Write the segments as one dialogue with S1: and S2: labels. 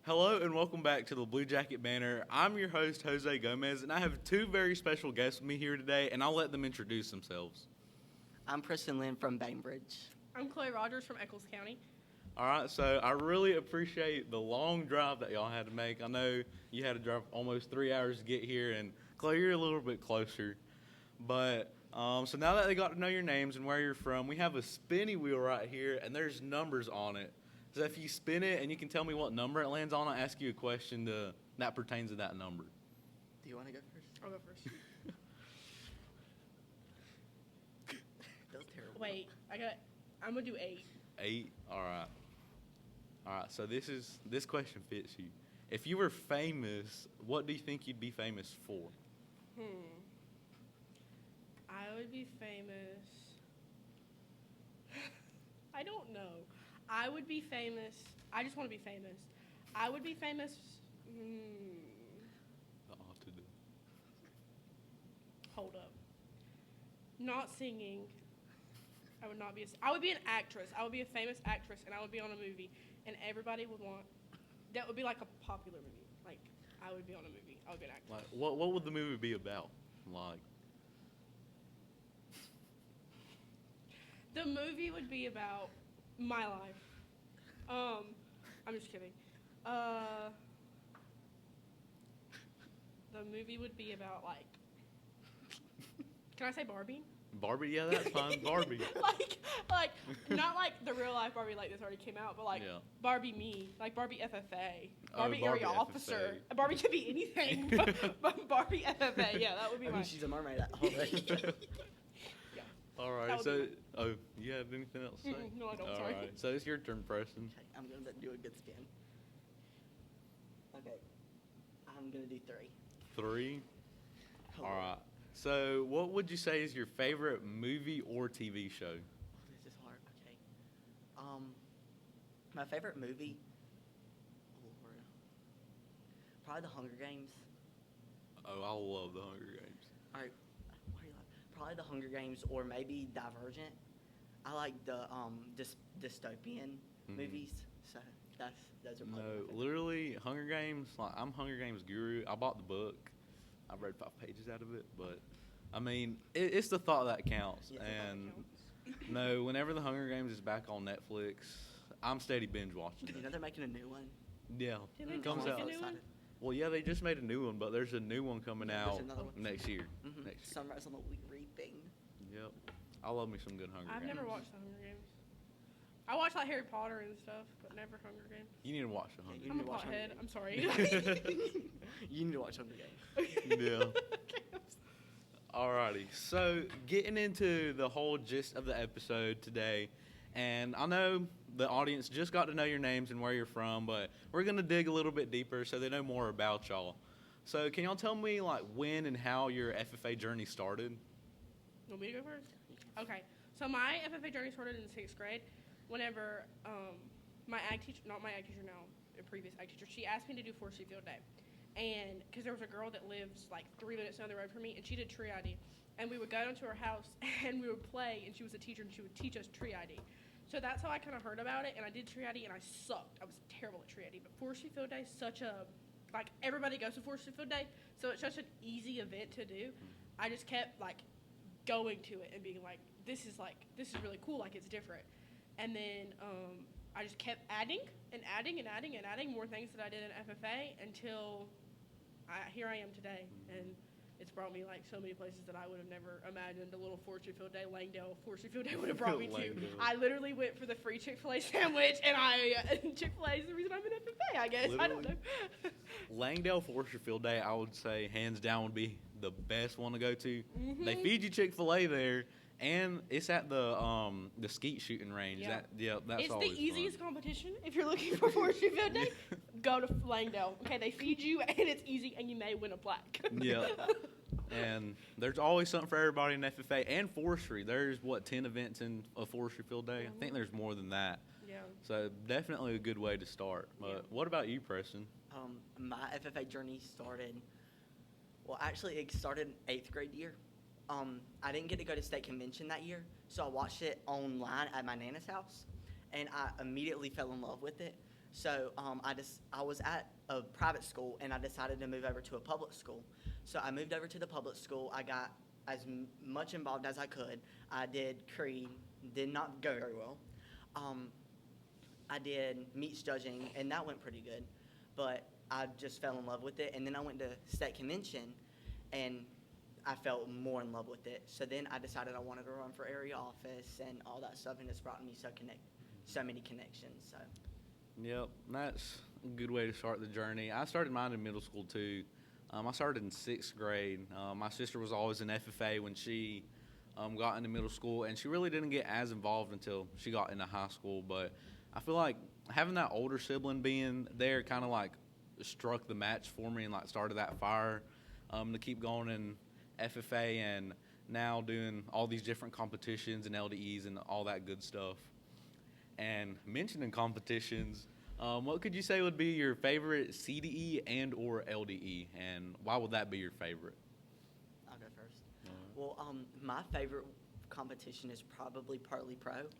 S1: Hello and welcome back to the Blue Jacket Banner. I'm your host, Jose Gomez, and I have two very special guests with me here today, and I'll let them introduce themselves.
S2: I'm Preston Lynn from Bainbridge.
S3: I'm Chloe Rogers from Eccles County.
S1: All right, so I really appreciate the long drive that y'all had to make. I know you had to drive almost 3 hours to get here, and Chloe, you're a little bit closer. But so now that they got to know your names and where you're from, we have a spinny wheel right here, and there's numbers on it. So if you spin it and you can tell me what number it lands on, I'll ask you a question that pertains to that number.
S2: Do you want to go first?
S3: I'll go first.
S2: That was terrible.
S3: Wait, I'm gonna do 8.
S1: 8? All right. All right, so this question fits you. If you were famous, what do you think you'd be famous for?
S3: I would be famous. I don't know. I would be famous. I just want to be famous. I would be famous. Hold up. Not singing. I would not be. I would be an actress. I would be a famous actress, and I would be on a movie, and everybody would want. That would be like a popular movie. Like I would be on a movie. I would be an actress.
S1: Like, what would the movie be about? Like,
S3: the movie would be about my life. I'm just kidding. The movie would be about like. Can I say Barbie?
S1: Barbie? Yeah, that's fine. Barbie.
S3: like, not like the real life Barbie like this already came out, but like Barbie me, like Barbie FFA, Barbie area officer. Barbie could be anything, but Barbie FFA. Yeah, that would be my.
S2: She's a mermaid already.
S3: Yeah.
S1: All right. So, you have anything else to say?
S3: No, I don't.
S1: All
S3: Sorry.
S1: right. So it's your turn, Preston.
S2: Okay, I'm going to do a good spin. Okay. I'm going to do 3.
S1: 3?
S2: Hold
S1: All
S2: on.
S1: right. So what would you say is your favorite movie or TV show?
S2: Oh, this is hard. Okay. My favorite movie, Lord, probably The Hunger Games.
S1: Oh, I love The Hunger Games.
S2: All right. What do you like? Probably The Hunger Games or maybe Divergent. I like the dystopian movies. So those are probably my favorite.
S1: Literally Hunger Games. Like, I'm Hunger Games guru. I bought the book. I've read 5 pages out of it, but I mean, it's the thought that counts.
S2: Yeah,
S1: and no, whenever the Hunger Games is back on Netflix, I'm steady binge watching
S2: You
S1: it.
S2: know they're making a new one.
S1: Yeah,
S3: Did they
S1: it
S3: just
S1: comes
S3: make
S1: out.
S3: a new one?
S1: Well, yeah, they just made a new one, but there's a new one coming
S2: Yeah,
S1: out
S2: there's another one.
S1: next year.
S2: Mm-hmm.
S1: Next year.
S2: Sunrise on the Reaping.
S1: Yep. I love me some good Hunger
S3: I've
S1: Games.
S3: never watched The Hunger Games. I watched like Harry Potter and stuff, but never Hunger Games.
S1: You need to watch the Hunger
S2: You
S3: I'm a
S2: need to watch
S3: pothead.
S2: Hunger
S3: I'm sorry.
S2: You need to watch Hunger Games.
S1: Games. Yeah. Alrighty, so getting into the whole gist of the episode today, and I know the audience just got to know your names and where you're from, but we're going to dig a little bit deeper so they know more about y'all. So can y'all tell me like when and how your FFA journey started?
S3: Want me to go first? Okay. So my FFA journey started in 6th grade whenever my ag teacher, not my ag teacher now, a previous ag teacher, she asked me to do forestry field day. And because there was a girl that lives like 3 minutes down the road from me, and she did tree ID. And we would go down to her house, and we would play, and she was a teacher, and she would teach us tree ID. So that's how I kind of heard about it, and I did tree ID, and I sucked. I was terrible at tree ID. But forestry field day is such a, like, everybody goes to forestry field day, so it's such an easy event to do. I just kept, like, going to it and being like, this is really cool, like, it's different. And then I just kept adding and adding and adding and adding more things that I did in FFA until here I am today. And it's brought me like so many places that I would have never imagined a little forestry field day, Langdale forestry field day would have brought me to. I literally went for the free Chick-fil-A sandwich, and Chick-fil-A is the reason I'm in FFA, I guess. I don't know.
S1: Langdale Forestry Field Day, I would say, hands down, would be the best one to go to.
S3: Mm-hmm.
S1: They feed you Chick-fil-A there, and it's at the skeet shooting range.
S3: Yeah.
S1: That's
S3: it's
S1: always
S3: the easiest
S1: fun.
S3: competition. If you're looking for forestry field day, go to Langdale. Okay, they feed you, and it's easy, and you may win a plaque.
S1: Yeah. And there's always something for everybody in FFA and forestry. There's, 10 events in a forestry field day? I think there's more than that.
S3: Yeah.
S1: So definitely a good way to start. But what about you, Preston?
S2: My FFA journey started, actually it started in 8th grade year. I didn't get to go to state convention that year, so I watched it online at my Nana's house, and I immediately fell in love with it. So I was at a private school, and I decided to move over to a public school. So I moved over to the public school. I got as much involved as I could. I did Creed, did not go very well. I did meets judging, and that went pretty good. But I just fell in love with it, and then I went to state convention, and I fell more in love with it. So then I decided I wanted to run for area office and all that stuff, and it's brought me so many connections. So.
S1: Yep, that's a good way to start the journey. I started mine in middle school too. I started in 6th grade. My sister was always in FFA when she got into middle school, and she really didn't get as involved until she got into high school. But I feel like having that older sibling being there kind of like struck the match for me and like started that fire to keep going in FFA and now doing all these different competitions and LDEs and all that good stuff. And mentioning competitions, what could you say would be your favorite CDE and or LDE, and why would that be your favorite?
S2: I'll go first. Well, my favorite competition is probably Partly Pro. Of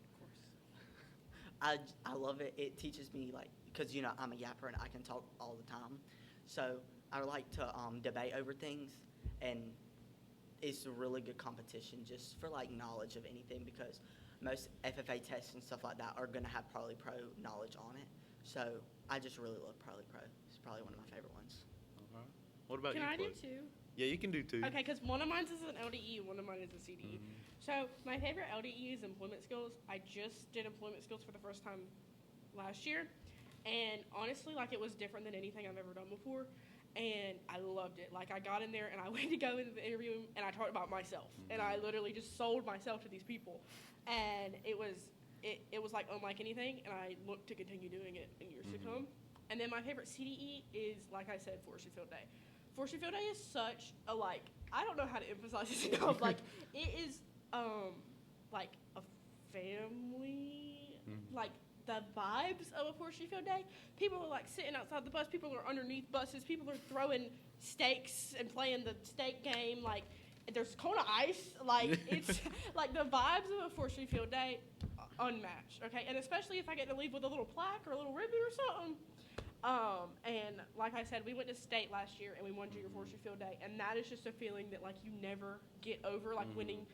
S2: course. I love it. It teaches me, like, because, I'm a yapper and I can talk all the time. So I like to debate over things, and it's a really good competition just for, like, knowledge of anything, because most FFA tests and stuff like that are going to have Partly Pro knowledge on it. So I just really love Partly Pro. It's probably one of my favorite ones.
S1: Okay. What about you,
S3: Can I do
S1: Cliff?
S3: 2?
S1: Yeah, you can do 2.
S3: Okay, because one of mine is an LDE and one of mine is a CDE. So my favorite LDE is employment skills. I just did employment skills for the first time last year. And honestly, like, it was different than anything I've ever done before. And I loved it. Like, I got in there and I went to go into the interview and I talked about myself. And I literally just sold myself to these people. And it was like unlike anything, and I look to continue doing it in years to come. And then my favorite CDE is, like I said, Forestry Field Day. Forestry Field Day is such a, like, I don't know how to emphasize this enough. Like, it is like a family, like the vibes of a Forestry Field Day. People are like sitting outside the bus, people are underneath buses, people are throwing stakes and playing the stake game, like there's Kona ice, like it's like the vibes of a Forestry Field Day, unmatched. Okay, and especially if I get to leave with a little plaque or a little ribbon or something. And like I said, we went to state last year and we won Junior Forestry Field Day, and that is just a feeling that like you never get over, like winning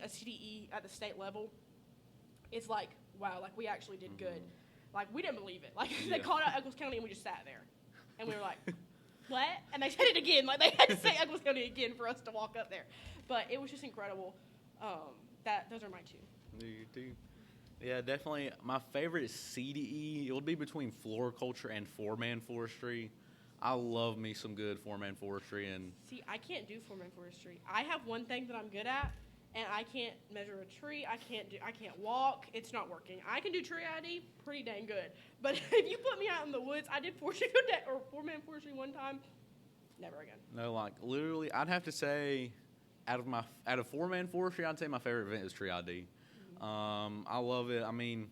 S3: a CDE at the state level. It's like, wow, like we actually did good. Like we didn't believe it. Like they called out Eccles County and we just sat there, and we were like, what? And they said it again. Like they had to say Eccles County again for us to walk up there. But it was just incredible. Those are my 2.
S1: You do. Yeah, definitely. My favorite CDE, it would be between floriculture and 4-man forestry. I love me some good 4-man forestry. And
S3: see, I can't do 4-man forestry. I have one thing that I'm good at, and I can't measure a tree. I can't walk. It's not working. I can do tree ID pretty dang good. But if you put me out in the woods, I did 4-man forestry one time. Never again.
S1: No, like literally, I'd have to say, out of 4-man forestry, I'd say my favorite event is tree ID. I love it. I mean,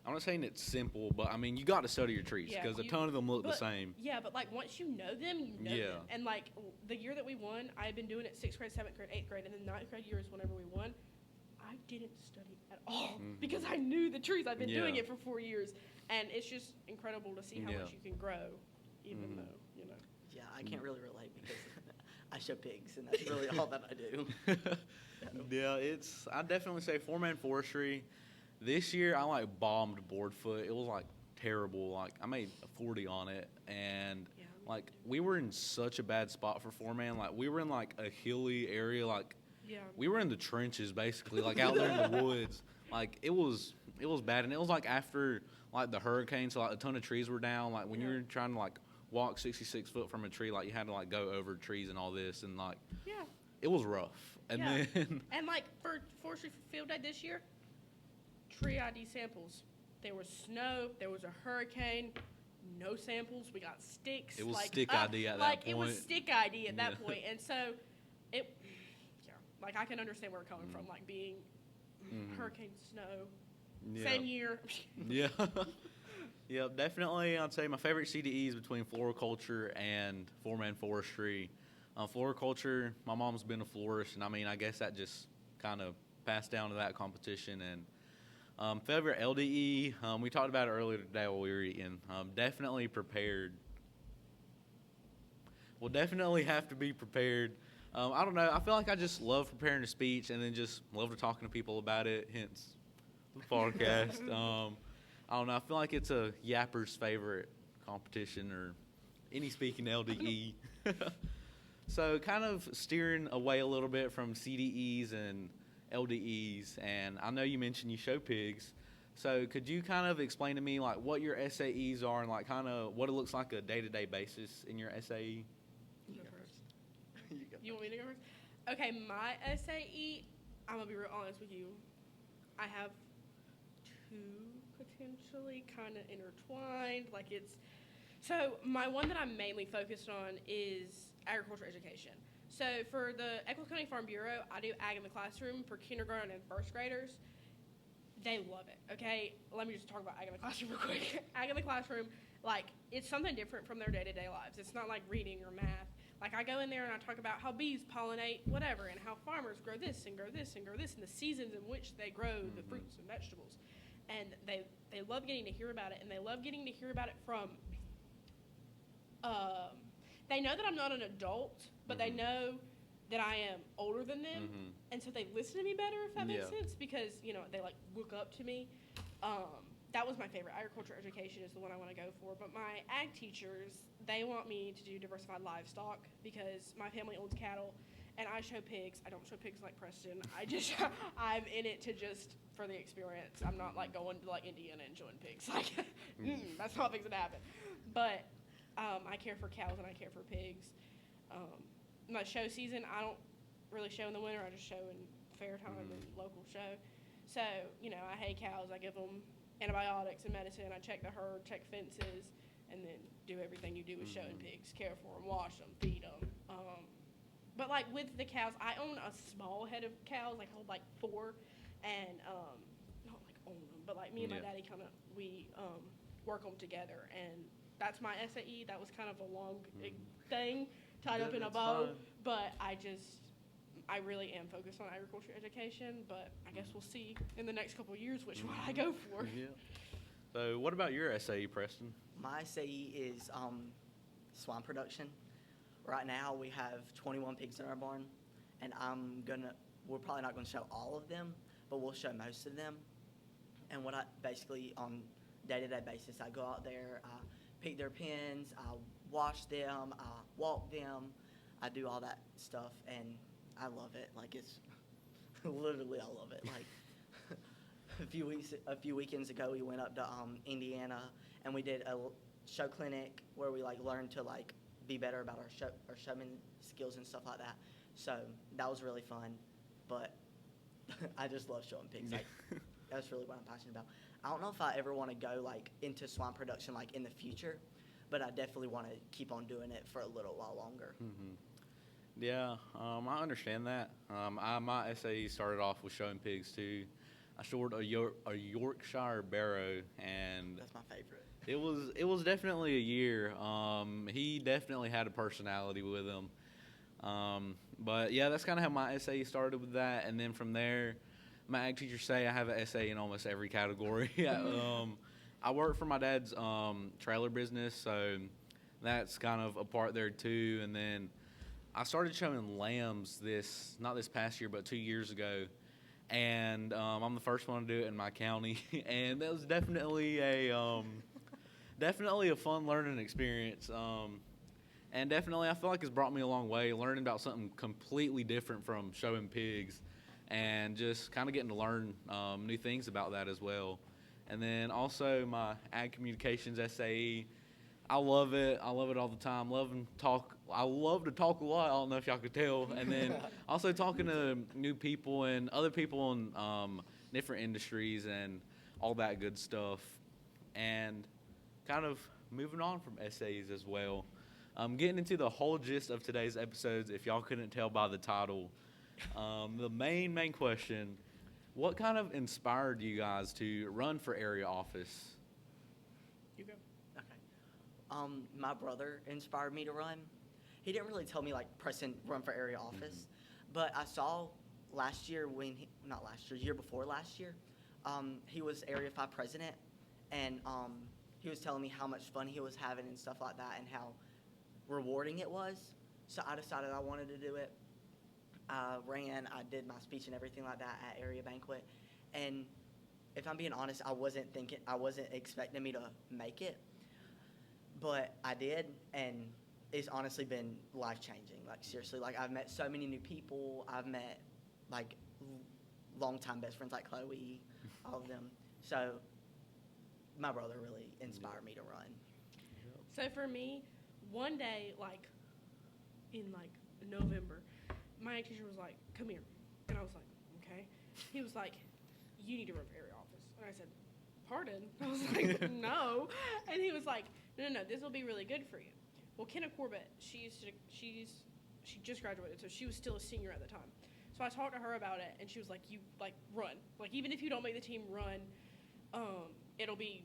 S1: I'm not saying it's simple, but I mean, you got to study your trees because a ton of them look the same.
S3: Yeah, but like once you know them, you know them. And like the year that we won, I had been doing it 6th grade, 7th grade, 8th grade, and then 9th grade year is whenever we won. I didn't study at all because I knew the trees. I've been doing it for 4 years, and it's just incredible to see how much you can grow, even though, you know.
S2: Yeah, I can't really relate because I show pigs, and that's really all that I do.
S1: Yeah, I'd definitely say 4-man forestry. This year, I like bombed boardfoot. It was like terrible. Like I made a 40 on it, and like we were in such a bad spot for 4-man. Like we were in like a hilly area. Like we were in the trenches basically, like out there in the woods. Like it was bad, and it was like after like the hurricane, so like a ton of trees were down. Like when you were trying to like walk 66 foot from a tree, like you had to like go over trees and all this, and like it was rough. And then
S3: and like for Forestry Field Day this year, tree ID samples. There was snow. There was a hurricane. No samples. We got sticks.
S1: It was stick ID at that point.
S3: It was stick ID at that point. And so like I can understand where we're coming from. Like being hurricane, snow, same year.
S1: Yeah. Yeah, definitely. I'd say my favorite CDE is between floriculture and 4-man forestry. Floriculture, my mom's been a florist, and I mean, I guess that just kind of passed down to that competition. And Favorite LDE, we talked about it earlier today while we were eating. Definitely prepared. We'll definitely have to be prepared. I don't know. I feel like I just love preparing a speech and then just love talking to people about it, hence the podcast. I don't know. I feel like it's a yapper's favorite competition or any speaking LDE. So kind of steering away a little bit from CDEs and LDEs, and I know you mentioned you show pigs. So could you kind of explain to me like what your SAEs are and like kind of what it looks like a day-to-day basis in your SAE?
S3: You go first. You want me to go first? Okay, my SAE, I'm going to be real honest with you. I have two potentially kind of intertwined. So my one that I'm mainly focused on is agriculture education. So for the Eccles County Farm Bureau, I do ag in the classroom for kindergarten and first graders. They love it, okay? Let me just talk about ag in the classroom real quick. Ag in the classroom, it's something different from their day-to-day lives. It's not like reading or math. I go in there and I talk about how bees pollinate whatever and how farmers grow this and grow this and grow this and the seasons in which they grow the fruits and vegetables. And they love getting to hear about it, and they love getting to hear about it from they know that I'm not an adult, but they know that I am older than them, and so they listen to me better, if that makes sense, because, they, look up to me. That was my favorite. Agriculture education is the one I want to go for, but my ag teachers, they want me to do diversified livestock because my family owns cattle, and I show pigs. I don't show pigs like Preston. I'm in it for the experience. I'm not, going to, Indiana and showing pigs. That's not things that happen. But I care for cows and I care for pigs. My show season, I don't really show in the winter. I just show in fair time and local show. So, I hay cows. I give them antibiotics and medicine. I check the herd, check fences, and then do everything you do with showing pigs. Care for them, wash them, feed them. But, with the cows, I own a small head of cows. I hold, 4. And, not, own them, but, me and my daddy we work them together. And that's my SAE. That was kind of a long thing tied up in a bow. Fine. But I really am focused on agriculture education. But I guess we'll see in the next couple of years which one I go for.
S1: Yeah. So what about your SAE, Preston?
S2: My SAE is swine production. Right now we have 21 pigs in our barn, and we're probably not going to show all of them, but we'll show most of them. And what I basically on day-to-day basis, I go out there, I pick their pens, I wash them, I walk them, I do all that stuff, and I love it. It's literally I love it. A few weekends ago, we went up to Indiana, and we did a show clinic where we learned to be better about our showman skills and stuff like that. So that was really fun, but I just love showing pigs. That's really what I'm passionate about. I don't know if I ever want to go into swine production in the future, but I definitely want to keep on doing it for a little while longer.
S1: Yeah, I understand that. My SAE started off with showing pigs too. I showed a Yorkshire Barrow, and
S2: that's my favorite.
S1: It was definitely a year. He definitely had a personality with him. But yeah, that's kind of how my SAE started with that, and then from there, my ag teachers say I have an SAE in almost every category. I work for my dad's trailer business, so that's kind of a part there too. And then I started showing lambs not this past year, but 2 years ago. And I'm the first one to do it in my county, and that was definitely a fun learning experience. And definitely, I feel like it's brought me a long way, learning about something completely different from showing pigs, and just kind of getting to learn new things about that as well. And then also my ag communications SAE. I love it. I love it all the time. I love to talk a lot. I don't know if y'all could tell. And then also talking to new people and other people in different industries and all that good stuff. And kind of moving on from SAEs as well. Getting into the whole gist of today's episodes, if y'all couldn't tell by the title. The main question, what kind of inspired you guys to run for area office?
S3: You go.
S2: Okay. My brother inspired me to run. He didn't really tell me Preston, run for area office, but I saw year before last year, he was Area 5 president, and he was telling me how much fun he was having and stuff like that and how rewarding it was. So I decided I wanted to do it. I did my speech and everything like that at Area Banquet. And if I'm being honest, I wasn't expecting me to make it, but I did, and it's honestly been life-changing. Like, seriously, like, I've met so many new people. I've met, like, longtime best friends like Chloe, all of them. So my brother really inspired me to run.
S3: So for me, one day, like, in, like, November, my teacher was like, come here. And I was like, okay. He was like, you need to run for area office. And I said, pardon? I was like, no. And he was like, no, this will be really good for you. Well, Kenna Corbett, she just graduated, so she was still a senior at the time. So I talked to her about it, and she was like, you, like, run. Like, even if you don't make the team, run. It'll be,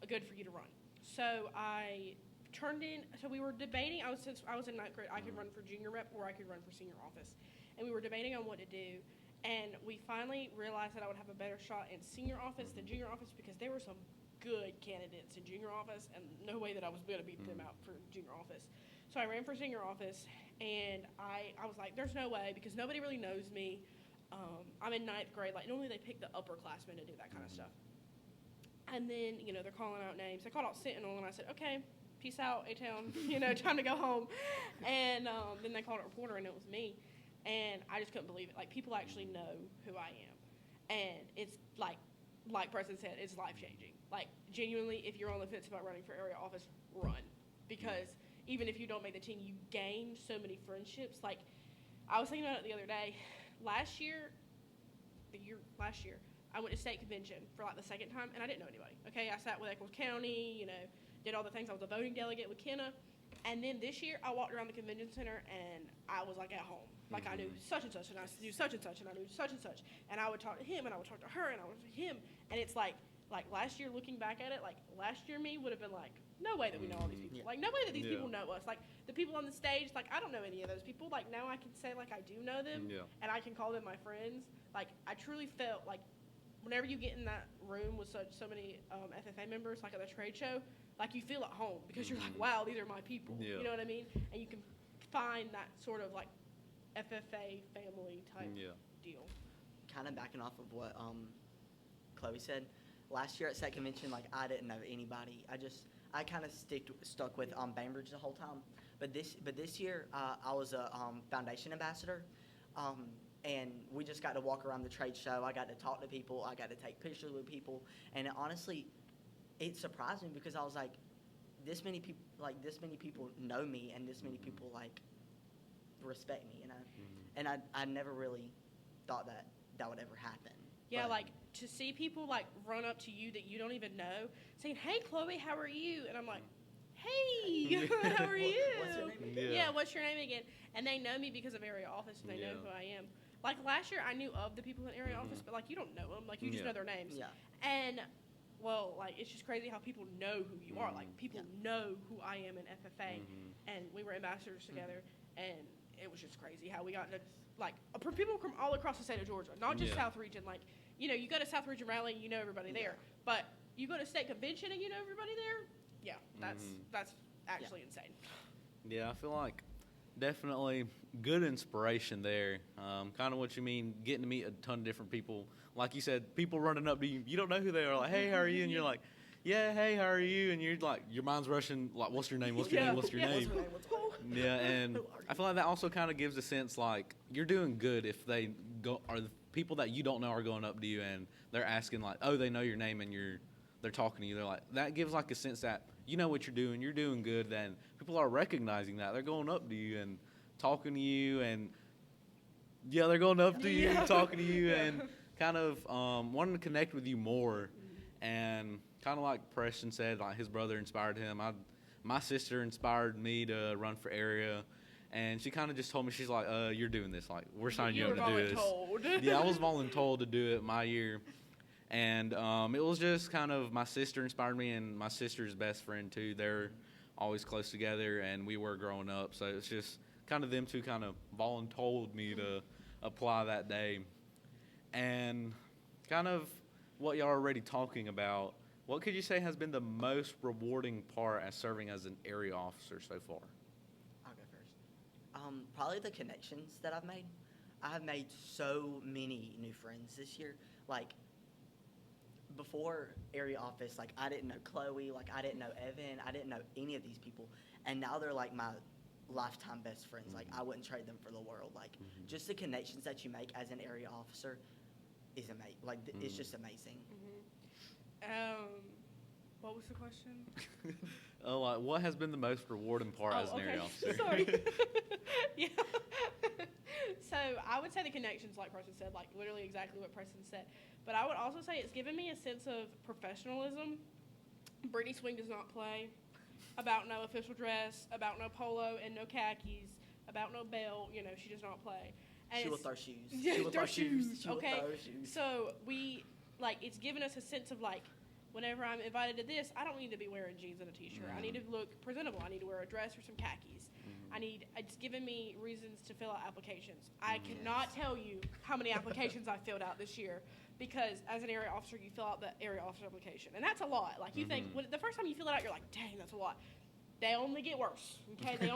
S3: good for you to run. So I turned in, so we were debating, since I was in ninth grade, I could run for junior rep or I could run for senior office. And we were debating on what to do. And we finally realized that I would have a better shot in senior office than junior office because there were some good candidates in junior office and no way that I was going to beat them out for junior office. So I ran for senior office, and I was like, there's no way because nobody really knows me. I'm in ninth grade. Like, normally they pick the upperclassmen to do that kind of stuff. And then, they're calling out names. They called out Sentinel, and I said, okay, peace out, A-Town, time to go home. And then they called out reporter, and it was me. And I just couldn't believe it. Like, people actually know who I am. And it's like Preston said, it's life-changing. Like, genuinely, if you're on the fence about running for area office, run. Because even if you don't make the team, you gain so many friendships. Like, I was thinking about it the other day. Last year, I went to state convention for, like, the second time, and I didn't know anybody. Okay, I sat with Eccles County, did all the things. I was a voting delegate with Kenna. And then this year, I walked around the convention center, and I was, like, at home. Like, I knew such and such, and I knew such and such, and I knew such and such. And I would talk to him, and I would talk to her, and I would talk to him. And it's like last year, looking back at it, like, last year me would have been like, no way that we know all these people. Like, no way that these people know us. Like, the people on the stage, like, I don't know any of those people. Like, now I can say, like, I do know them, and I can call them my friends. Like, I truly felt like whenever you get in that room with so many FFA members, like, at a trade show, like, you feel at home because you're like, wow, these are my people. You know what I mean? And you can find that sort of, like, FFA family type deal.
S2: Kind of backing off of what Chloe said, last year at SET convention, like, I didn't know anybody. I kind of stuck with Bainbridge the whole time. But this year, I was a foundation ambassador, and we just got to walk around the trade show. I got to talk to people. I got to take pictures with people, and honestly, it surprised me because I was like, this many people know me, and this many people like respect me, and I never really thought that would ever happen.
S3: Yeah,
S2: but,
S3: like, to see people, like, run up to you that you don't even know, saying, hey, Chloe, how are you? And I'm like, hey, how are you?
S2: What's your name again?
S3: Yeah, what's your name again? And they know me because of area office, and they know who I am. Like, last year, I knew of the people in area office, but, like, you don't know them. Like, you just know their names.
S2: Yeah.
S3: And, well, like, it's just crazy how people know who you are. Like, people know who I am in FFA, and we were ambassadors together, and it was just crazy how we got to, like, people from all across the state of Georgia, not just South Region. Like, you go to South Region Rally and you know everybody there, but you go to state convention and you know everybody there. Yeah, that's actually insane.
S1: Yeah, I feel like definitely good inspiration there. Kind of what you mean, getting to meet a ton of different people. Like you said, people running up to you, you don't know who they are. Like, hey, how are you? And you're like, yeah, hey, how are you? And you're like, your mind's rushing. Like, what's your name? What's your name? What's your name? Yeah, and I feel like that also kind of gives a sense like you're doing good if they go are the people that you don't know are going up to you and they're asking like, oh, they know your name and they're talking to you. They're like, that gives like a sense that you know what you're doing good. Then people are recognizing that they're going up to you and talking to you and they're going up to you and talking to you and kind of wanting to connect with you more. And kind of like Preston said, like his brother inspired him. My sister inspired me to run for area, and she kind of just told me, she's like, you're doing this. Like, we're signing you up to do this. Yeah, I was voluntold to do it my year. And it was just kind of my sister inspired me, and my sister's best friend, too. They're always close together, and we were growing up. So it's just kind of them two kind of voluntold me to apply that day. And kind of what y'all are already talking about, what could you say has been the most rewarding part as serving as an area officer so far?
S2: I'll go first. Probably the connections that I've made. I have made so many new friends this year. Like, before area office, like, I didn't know Chloe, like, I didn't know Evan, I didn't know any of these people. And now they're, like, my lifetime best friends. Like, I wouldn't trade them for the world. Like, just the connections that you make as an area officer is amazing. Like, it's just amazing.
S3: What was the question?
S1: Like, what has been the most rewarding part as an area officer?
S3: Sorry. Yeah. So I would say the connections, like Preston said, like literally exactly what Preston said. But I would also say it's given me a sense of professionalism. Brittany Swing does not play about no official dress, about no polo and no khakis, about no belt. You know, she does not play. And
S2: She will throw shoes.
S3: Yeah,
S2: She will throw shoes. She will
S3: okay.
S2: throw shoes.
S3: So it's given us a sense of like, whenever I'm invited to this, I don't need to be wearing jeans and a t-shirt. I need to look presentable. I need to wear a dress or some khakis. It's given me reasons to fill out applications. I cannot tell you how many applications I filled out this year because as an area officer, you fill out the area officer application. And that's a lot. Like you think, the first time you fill it out, you're like, dang, that's a lot. They only get worse, okay? They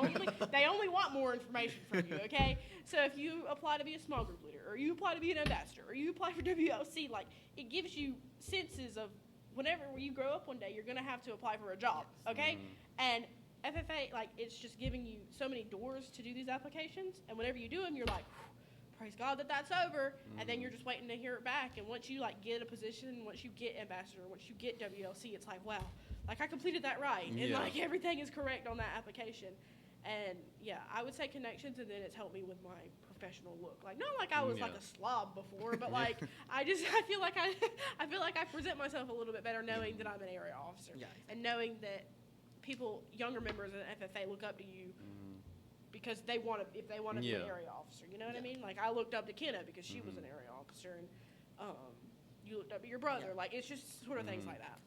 S3: only want more information from you, okay? So if you apply to be a small group leader, or you apply to be an ambassador, or you apply for WLC, like, it gives you senses of whenever you grow up one day, you're going to have to apply for a job, okay? And FFA, like, it's just giving you so many doors to do these applications, and whenever you do them, you're like, praise God that that's over, and then you're just waiting to hear it back, and once you, like, get a position, once you get ambassador, once you get WLC, it's like, wow, like, I completed that right, and, like, everything is correct on that application. And, yeah, I would say connections, and then it's helped me with my professional look. Like, not like I was, like, a slob before, but, like, I feel like I present myself a little bit better knowing that I'm an area officer.
S2: Yeah.
S3: And knowing that people, younger members of the FFA look up to you because they want to, if they want to be an area officer. You know what I mean? Like, I looked up to Kenna because she was an area officer, and you looked up to your brother. Like, it's just sort of things like that.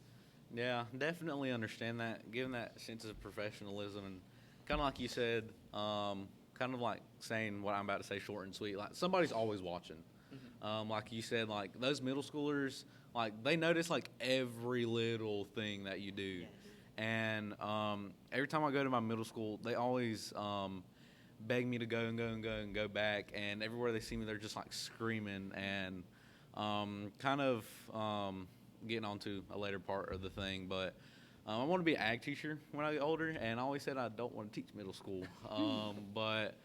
S1: Yeah, definitely understand that. Given that sense of professionalism and kind of like you said, kind of like saying what I'm about to say short and sweet. Like, somebody's always watching. Like you said, like, those middle schoolers, like, they notice, like, every little thing that you do.
S2: Yes.
S1: And every time I go to my middle school, they always beg me to go and go and go and go back. And everywhere they see me, they're just, like, screaming and kind of getting on to a later part of the thing. But I want to be an ag teacher when I get older, and I always said I don't want to teach middle school. But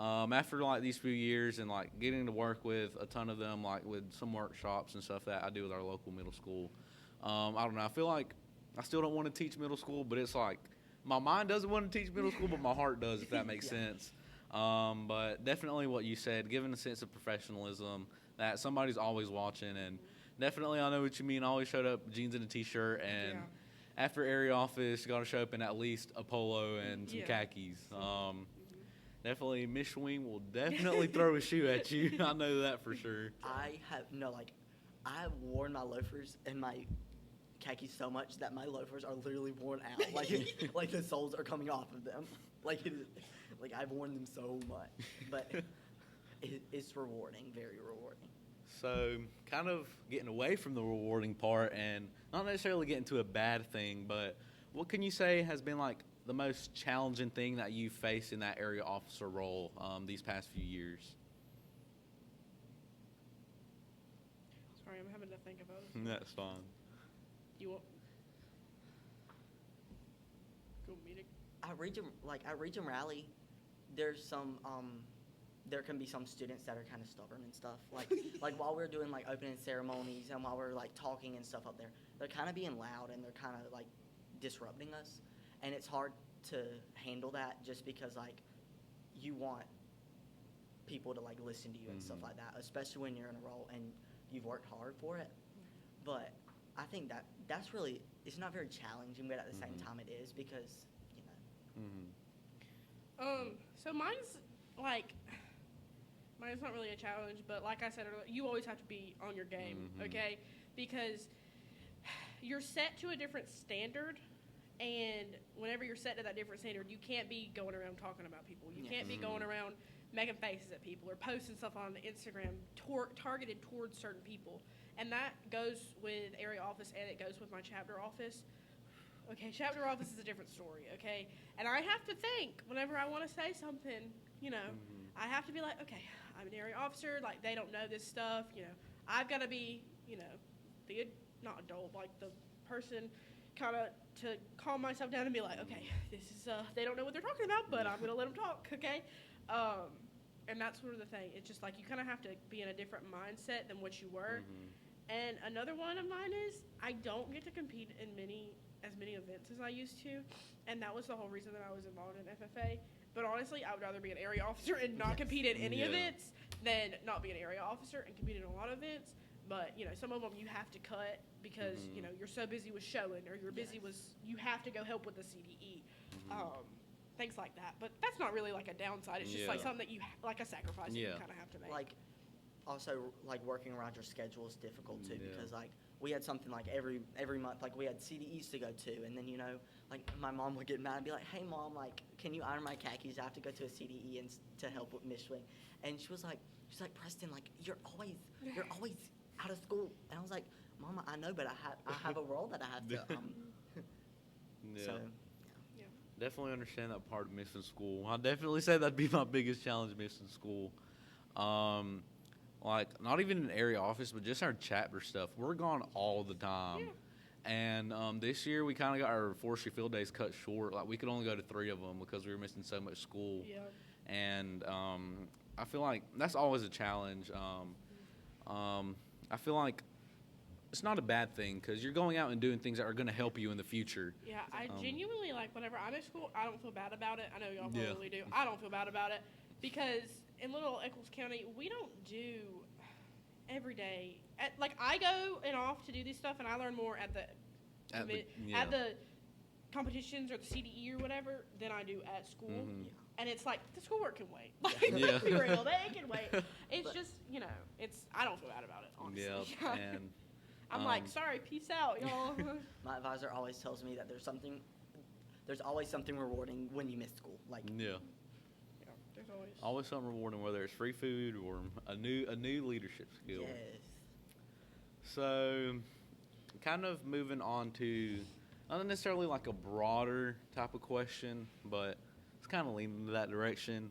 S1: after, like, these few years and, like, getting to work with a ton of them, like, with some workshops and stuff that I do with our local middle school, I don't know. I feel like I still don't want to teach middle school, but it's like my mind doesn't want to teach middle school, but my heart does, if that makes sense. But definitely what you said, given a sense of professionalism, that somebody's always watching, and definitely I know what you mean. I always showed up jeans and a t-shirt, and after area office, you got to show up in at least a polo and some khakis. Definitely, Miss Swing will definitely throw a shoe at you. I know that for sure.
S2: I have worn my loafers and my khakis so much that my loafers are literally worn out. Like the soles are coming off of them. Like I've worn them so much. But it's rewarding, very rewarding.
S1: So, kind of getting away from the rewarding part and not necessarily getting to a bad thing, but what can you say has been, like, the most challenging thing that you faced in that area officer role these past few years?
S3: Sorry, I'm having to think about it.
S1: That's fine.
S3: You want go meeting?
S2: At Region Rally, there's some there can be some students that are kind of stubborn and stuff. Like while we're doing, like, opening ceremonies and while we're, like, talking and stuff up there, they're kind of being loud and they're kind of, like, disrupting us. And it's hard to handle that just because, like, you want people to, like, listen to you and stuff like that, especially when you're in a role and you've worked hard for it. But I think that's really, it's not very challenging, but at the same time it is because, you know.
S3: So mine's not really a challenge, but like I said earlier, you always have to be on your game, okay? Because you're set to a different standard, and whenever you're set to that different standard, you can't be going around talking about people. You can't be going around making faces at people or posting stuff on Instagram targeted towards certain people. and that goes with area office and it goes with my chapter office. Okay, chapter office is a different story, okay? And I have to think whenever I want to say something, you know, I have to be like, okay, I'm an area officer, like, they don't know this stuff, you know. I've got to be, you know, the, not adult, like, the person kind of to calm myself down and be like, okay, this is, they don't know what they're talking about, but I'm going to let them talk, okay? And that's sort of the thing. It's just, like, you kind of have to be in a different mindset than what you were. And another one of mine is I don't get to compete in as many events as I used to, and that was the whole reason that I was involved in FFA. But honestly, I would rather be an area officer and not compete in any events than not be an area officer and compete in a lot of events. But, you know, some of them you have to cut because, you know, you're so busy with showing or you're busy with, you have to go help with the CDE. Things like that. But that's not really like a downside. It's just like something that you, like a sacrifice that you kind of have to make.
S2: Like, also, like, working around your schedule is difficult, too, because, like, we had something, like, every month, like, we had CDEs to go to, and then, you know, like, my mom would get mad and be like, hey, Mom, like, can you iron my khakis? I have to go to a CDE and to help with Miss Swing. And she's like, Preston, like, you're always out of school. And I was like, Mama, I know, but I have a role that I have to, so, yeah.
S1: Definitely understand that part of missing school. I'll definitely say that'd be my biggest challenge, missing school. Like, not even an area office, but just our chapter stuff. We're gone all the time. And this year, we kind of got our forestry field days cut short. Like, we could only go to 3 of them because we were missing so much school. And I feel like that's always a challenge. I feel like it's not a bad thing because you're going out and doing things that are going to help you in the future.
S3: Yeah, I genuinely, like, whenever I'm at school, I don't feel bad about it. I know y'all probably do. I don't feel bad about it because in Little Eccles County, we don't do every day. Like, I go and off to do this stuff, and I learn more at the competitions or the CDE or whatever than I do at school. And it's like, the schoolwork can wait. Like, let's be real, they can wait. It's just, you know, I don't feel bad about it, honestly.
S1: And
S3: I'm like, sorry, peace out, y'all.
S2: My advisor always tells me that there's always something rewarding when you miss school. Like,
S3: there's
S1: always something rewarding, whether it's free food or a new leadership skill.
S2: Yes.
S1: So, kind of moving on to not necessarily like a broader type of question, but it's kind of leaning in that direction.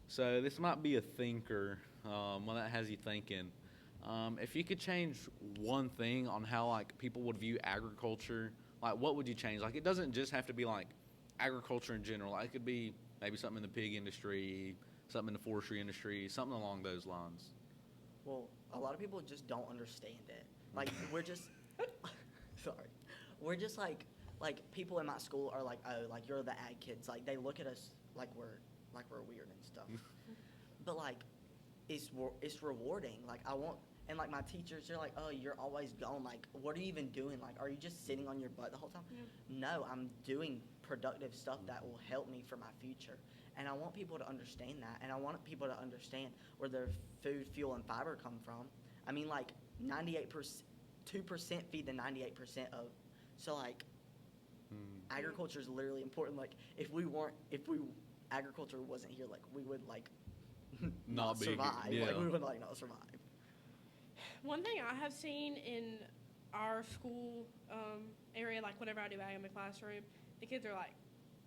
S1: So this might be a thinker, one that has you thinking. If you could change one thing on how, like, people would view agriculture, like, what would you change? Like, it doesn't just have to be like agriculture in general. Like, it could be maybe something in the pig industry, something in the forestry industry, something along those lines.
S2: Well, a lot of people just don't understand it. Like, we're just, sorry, we're just like people in my school are like, oh, like, you're the ag kids. Like, they look at us like we're weird and stuff. But, like, it's rewarding. Like, and, like, my teachers, they're like, oh, you're always gone. Like, what are you even doing? Like, are you just sitting on your butt the whole time? No, I'm doing productive stuff that will help me for my future. And I want people to understand that. And I want people to understand where their food, fuel, and fiber come from. I mean, like, 98%, 2% feed the 98% of. So, like, agriculture is literally important. Like, if agriculture wasn't here, like, we would, like, not survive. Like, we would, like, not survive.
S3: One thing I have seen in our school area, like, whenever I do ag in the classroom, the kids are like,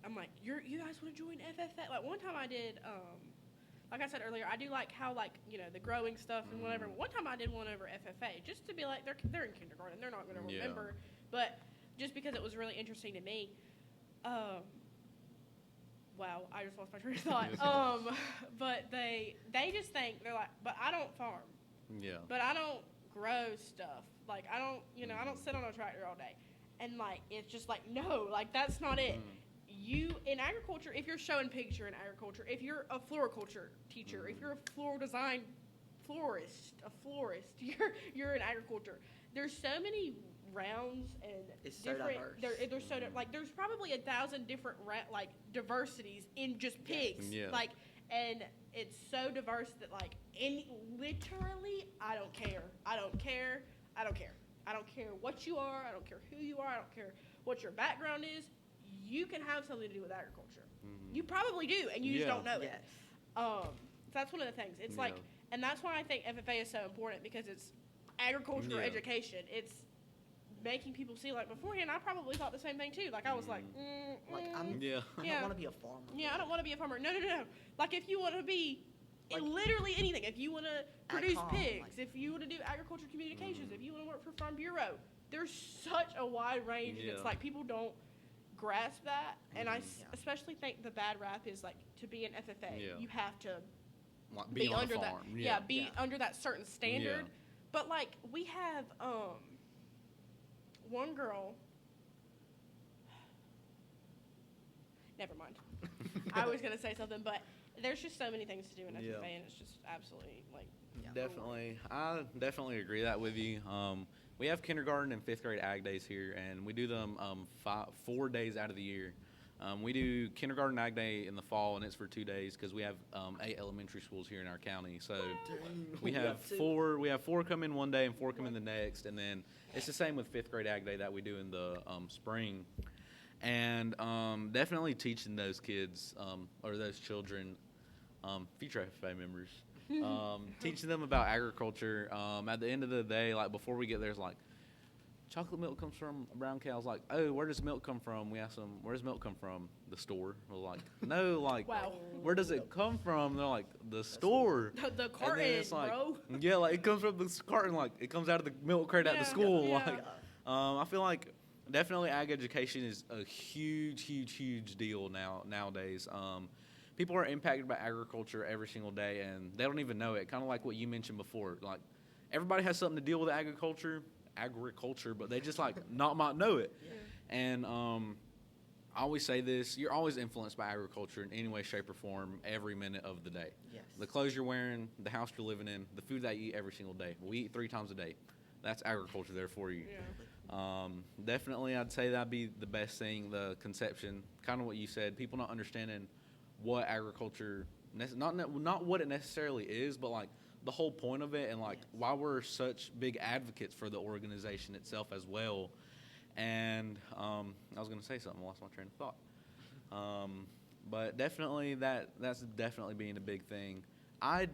S3: I'm like, you guys want to join FFA? Like, one time I did, like I said earlier, I do like how, like, you know, the growing stuff and whatever. One time I did one over FFA just to be like, they're in kindergarten, they're not going to remember, but just because it was really interesting to me. Wow, I just lost my train of thought. But they just think, they're like, but I don't farm. But I don't grow stuff. Like, I don't, you know, I don't sit on a tractor all day. And, like, it's just like, no, like, that's not it. You, in agriculture, if you're showing pigs, you're in agriculture. If you're a floriculture teacher, if you're a floral design florist, you're in agriculture. There's so many rounds and
S2: it's
S3: different.
S2: So diverse.
S3: There's so like there's probably 1,000 different like diversities in just pigs. Like, and it's so diverse that, like, literally, I don't care what you are. I don't care who you are. I don't care what your background is. You can have something to do with agriculture. You probably do, and you just don't know it. So that's one of the things. It's like, and that's why I think FFA is so important, because it's agricultural
S1: Yeah.
S3: education. It's making people see, like, beforehand, I probably thought the same thing, too. Like, I was like,
S2: Like,
S3: mm.
S2: I
S3: Yeah.
S2: don't want to be a farmer.
S3: Yeah, I don't want to be a farmer. No. Like, if you want to be
S2: Like-
S3: literally anything, if you want to produce
S2: Ag-com,
S3: pigs,
S2: like-
S3: if you want to do agriculture communications, if you want to work for Farm Bureau, there's such a wide range. And it's
S1: Yeah.
S3: like people don't grasp that. And I
S2: Yeah.
S3: especially think the bad rap is, like, to be an FFA,
S1: Yeah.
S3: you have to
S1: Like,
S3: be
S1: on
S3: under
S1: a farm.
S3: that. Be
S2: Yeah.
S3: under that certain standard.
S1: Yeah.
S3: But, like, we have one girl. Never mind. I was gonna say something, but there's just so many things to do in FFA,
S1: Yeah.
S3: and it's just absolutely like.
S2: Yeah.
S1: Definitely. I definitely agree that with you. We have kindergarten and 5th grade ag days here, and we do them 4 days out of the year. We do kindergarten ag day in the fall, and it's for 2 days because we have 8 elementary schools here in our county. So we have
S2: two.
S1: 4. We have 4 come in one day and 4 come in the next, and then it's the same with 5th grade ag day that we do in the spring. And definitely teaching those kids or those children, future FFA members, teaching them about agriculture. At the end of the day, like before we get there, it's like chocolate milk comes from a brown cow. It's like, oh, where does milk come from? We ask them, where does milk come from? The store. We're like, no, like,
S3: Wow.
S1: where does it come from? They're like, the store.
S3: The
S1: And then
S3: carton,
S1: it's like,
S3: bro.
S1: yeah, like it comes from the carton. Like it comes out of the milk crate at
S3: Yeah,
S1: the school.
S3: yeah.
S1: Like, I feel like definitely ag education is a huge deal nowadays. People are impacted by agriculture every single day, and they don't even know it. Kind of like what you mentioned before. Like everybody has something to deal with agriculture, but they just like might know it.
S2: Yeah.
S1: And I always say this: you're always influenced by agriculture in any way, shape, or form every minute of the day.
S2: Yes.
S1: The clothes you're wearing, the house you're living in, the food that you eat every single day. We eat 3 times a day. That's agriculture there for you.
S3: Yeah.
S1: Definitely, I'd say that'd be the best thing, the conception, kind of what you said, people not understanding what agriculture, not what it necessarily is, but like the whole point of it and like why we're such big advocates for the organization itself as well. And I was going to say something, I lost my train of thought. But definitely that's definitely being a big thing. I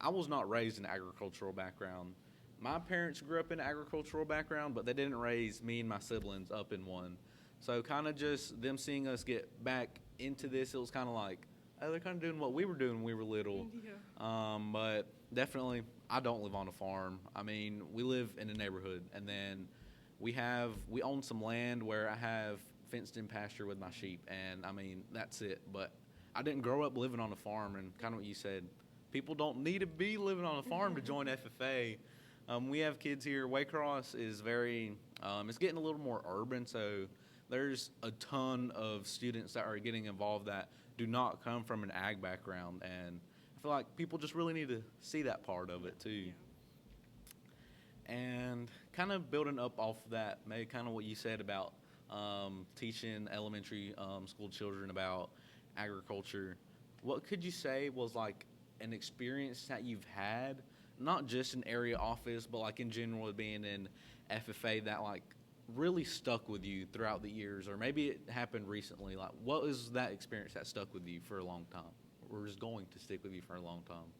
S1: was not raised in an agricultural background. My parents grew up in an agricultural background, but they didn't raise me and my siblings up in one. So kind of just them seeing us get back into this, it was kind of like, oh, they're kind of doing what we were doing when we were little.
S3: Yeah.
S1: But definitely, I don't live on a farm. I mean, we live in a neighborhood, and then we own some land where I have fenced-in pasture with my sheep, and I mean, that's it. But I didn't grow up living on a farm, and kind of what you said, people don't need to be living on a farm to join FFA. We have kids here. Waycross is it's getting a little more urban, so there's a ton of students that are getting involved that do not come from an ag background, and I feel like people just really need to see that part of it too. And kind of building up off of that, maybe kind of what you said about teaching elementary school children about agriculture. What could you say was like an experience that you've had, not just in area office, but like in general being in FFA that like really stuck with you throughout the years, or maybe it happened recently? Like, what was that experience that stuck with you for a long time, or is going to stick with you for a long time?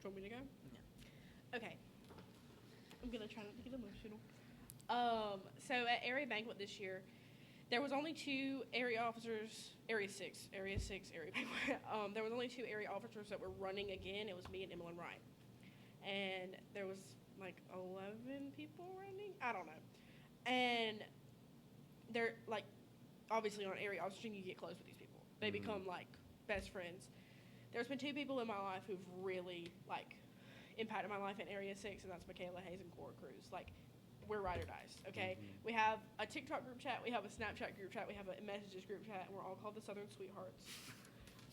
S3: Do you want me to go?
S2: Yeah.
S3: Okay. I'm gonna try not to get emotional. So at area banquet this year, there was only 2 area officers, area 6 area banquet. There was only 2 area officers that were running again. It was me and Emily Wright. And there was like 11 people running. I don't know. And they're like, obviously on area officer, you get close with these people. They become like best friends. There's been 2 people in my life who've really like impacted my life in area 6, and that's Michaela Hayes and Cora Cruz. Like, we're ride or dies, okay? We have a TikTok group chat, we have a Snapchat group chat, we have a messages group chat, and we're all called the Southern Sweethearts.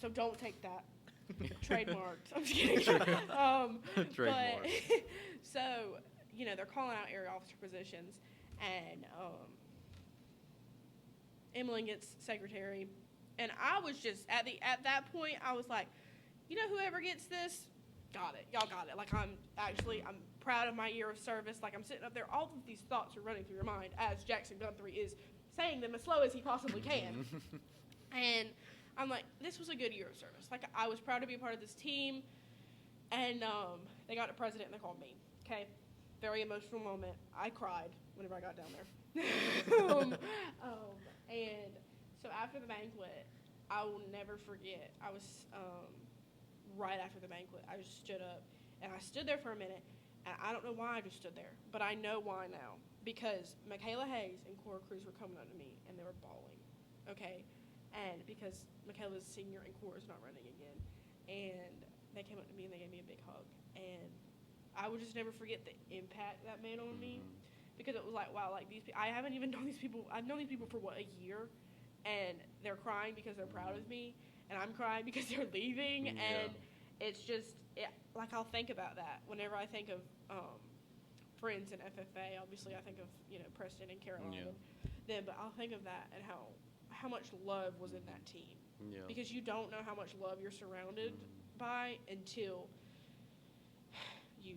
S3: So don't take that. Trademarked. I'm just kidding.
S1: Trademarked.
S3: But, so, you know, they're calling out area officer positions, and Emily gets secretary, and I was just, at that point, I was like, you know, whoever gets this, got it. Y'all got it. Like, I'm proud of my year of service. Like, I'm sitting up there. All of these thoughts are running through your mind as Jackson Guthrie is saying them as slow as he possibly can. And I'm like, this was a good year of service. Like, I was proud to be a part of this team. And they got to president and they called me. Okay, very emotional moment. I cried whenever I got down there. And so after the banquet, I will never forget. I was right after the banquet. I just stood up and I stood there for a minute. And I don't know why I just stood there, but I know why now. Because Michaela Hayes and Cora Cruz were coming up to me and they were bawling. Okay, and because Michaela's senior and Cora's not running again, and they came up to me and they gave me a big hug, and I would just never forget the impact that made on me, because it was like, wow, like I haven't even known these people. I've known these people for what, a year, and they're crying because they're proud of me, and I'm crying because they're leaving, and it's just like I'll think about that whenever I think of friends in FFA. Obviously, I think of Preston and Caroline and them, but I'll think of that and how much love was in that team. Yeah. Because you don't know how much love you're surrounded by until you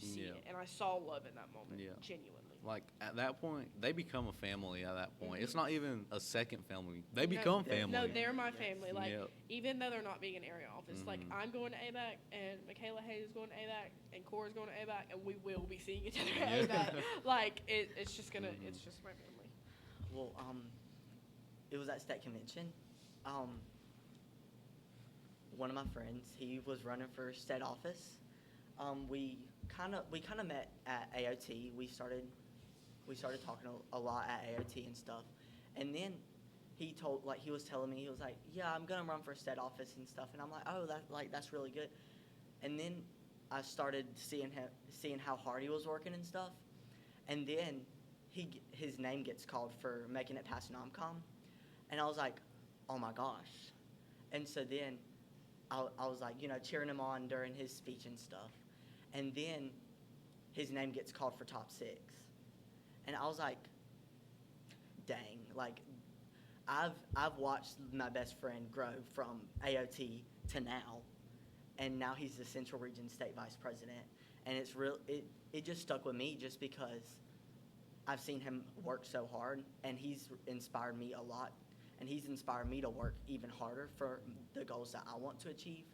S3: see it. And I saw love in that moment, genuinely.
S1: Like, at that point, they become a family at that point. It's not even a second family. They become family.
S3: No, they're my family. Like, even though they're not being an area office, like, I'm going to ABAC, and Michaela Hayes is going to ABAC, and Cora's going to ABAC, and we will be seeing each other at ABAC. Like, it's just gonna, it's just my family.
S2: Well, it was at state convention. One of my friends, he was running for state office. We kind of met at AOT. We started talking a lot at AOT and stuff. And then he was telling me, he was like, yeah, I'm gonna run for state office and stuff. And I'm like, oh, that's really good. And then I started seeing how hard he was working and stuff. And then his name gets called for making it past NomCom. And I was like, oh my gosh. And so then I was like, cheering him on during his speech and stuff. And then his name gets called for top 6. And I was like, dang, like I've watched my best friend grow from AOT to now. And now he's the Central Region State Vice President. And it just stuck with me just because I've seen him work so hard, and he's inspired me a lot. And he's inspired me to work even harder for the goals that I want to achieve.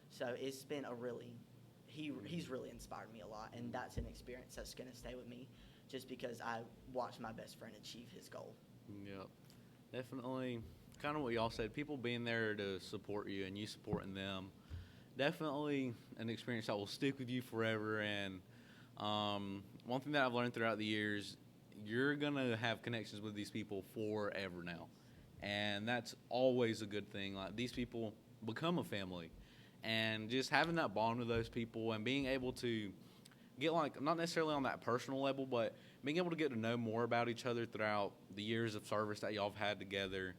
S2: So it's been he's really inspired me a lot, and that's an experience that's going to stay with me just because I watched my best friend achieve his goal.
S1: Yep. Definitely kind of what y'all said, people being there to support you and you supporting them. Definitely an experience that will stick with you forever. And one thing that I've learned throughout the years, you're going to have connections with these people forever now. And that's always a good thing. Like, these people become a family. And just having that bond with those people and being able to get, like, not necessarily on that personal level, but being able to get to know more about each other throughout the years of service that y'all have had together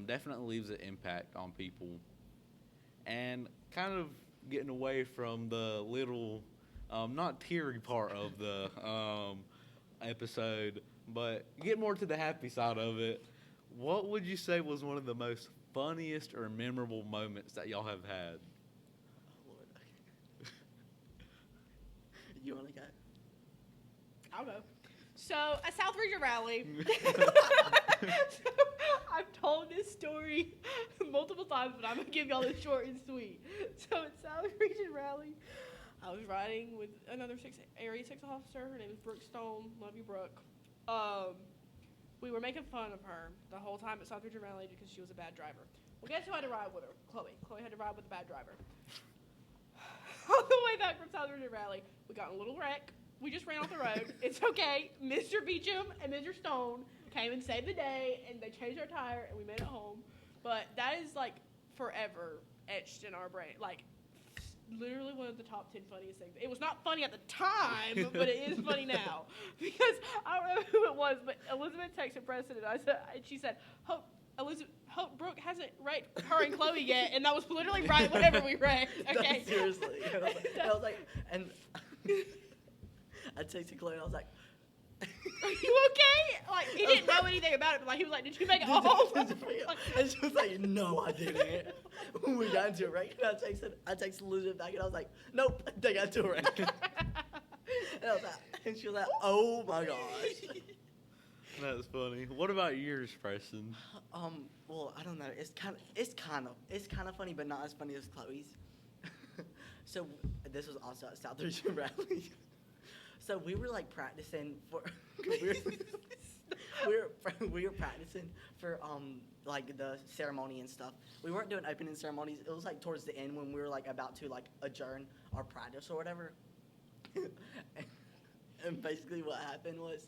S1: definitely leaves an impact on people. And kind of getting away from the little, not teary part of the episode, but get more to the happy side of it. What would you say was one of the most funniest or memorable moments that y'all have had?
S2: Oh, Lord. Okay. You want to go?
S3: I'll go. So, a South Region rally. So, I've told this story multiple times, but I'm going to give y'all this short and sweet. So, at South Region rally, I was riding with another Area 6 officer. Her name is Brooke Stone. Love you, Brooke. We were making fun of her the whole time at South Region rally because she was a bad driver. Well, guess who had to ride with her? Chloe. Chloe had to ride with the bad driver. On the way back from South Region rally, we got in a little wreck. We just ran off the road. It's okay. Mr. Beecham and Mr. Stone came and saved the day, and they changed our tire, and we made it home. But that is, like, forever etched in our brain. Like, literally one of the top 10 funniest things. It was not funny at the time, but it is funny now. Because I don't know who it was, but Elizabeth texted Preston, and she said, hope Brooke hasn't wrecked her and Chloe yet, and that was literally right whenever we wrecked. Okay.
S2: No, seriously. I was like, and I texted Chloe, and I was like,
S3: are you okay? Like, he didn't know anything about it, but like, he was like, did you make it home?
S2: And she was like, no, I didn't. When we got into a wreck, and I texted Elizabeth back, and I was like, nope, they got into a wreck. And she was like, oh my gosh.
S1: That's funny. What about yours, Preston?
S2: Well, I don't know. It's kind of funny, but not as funny as Chloe's. So this was also at South Region Rally. So we were like practicing for we were practicing for like the ceremony and stuff. We weren't doing opening ceremonies. It was like towards the end when we were like about to like adjourn our practice or whatever. And basically what happened was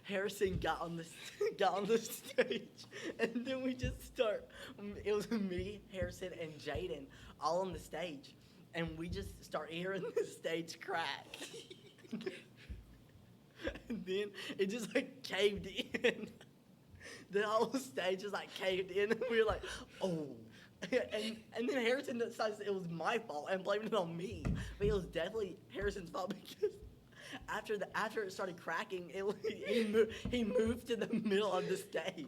S2: Harrison got on the stage, and then we just start. It was me, Harrison, and Jaden all on the stage, and we just start hearing the stage crack. And then it just like caved in. The whole stage just like caved in, and we were like, oh. And then Harrison decides it was my fault and blamed it on me, but it was definitely Harrison's fault because after it started cracking, he moved to the middle of the stage.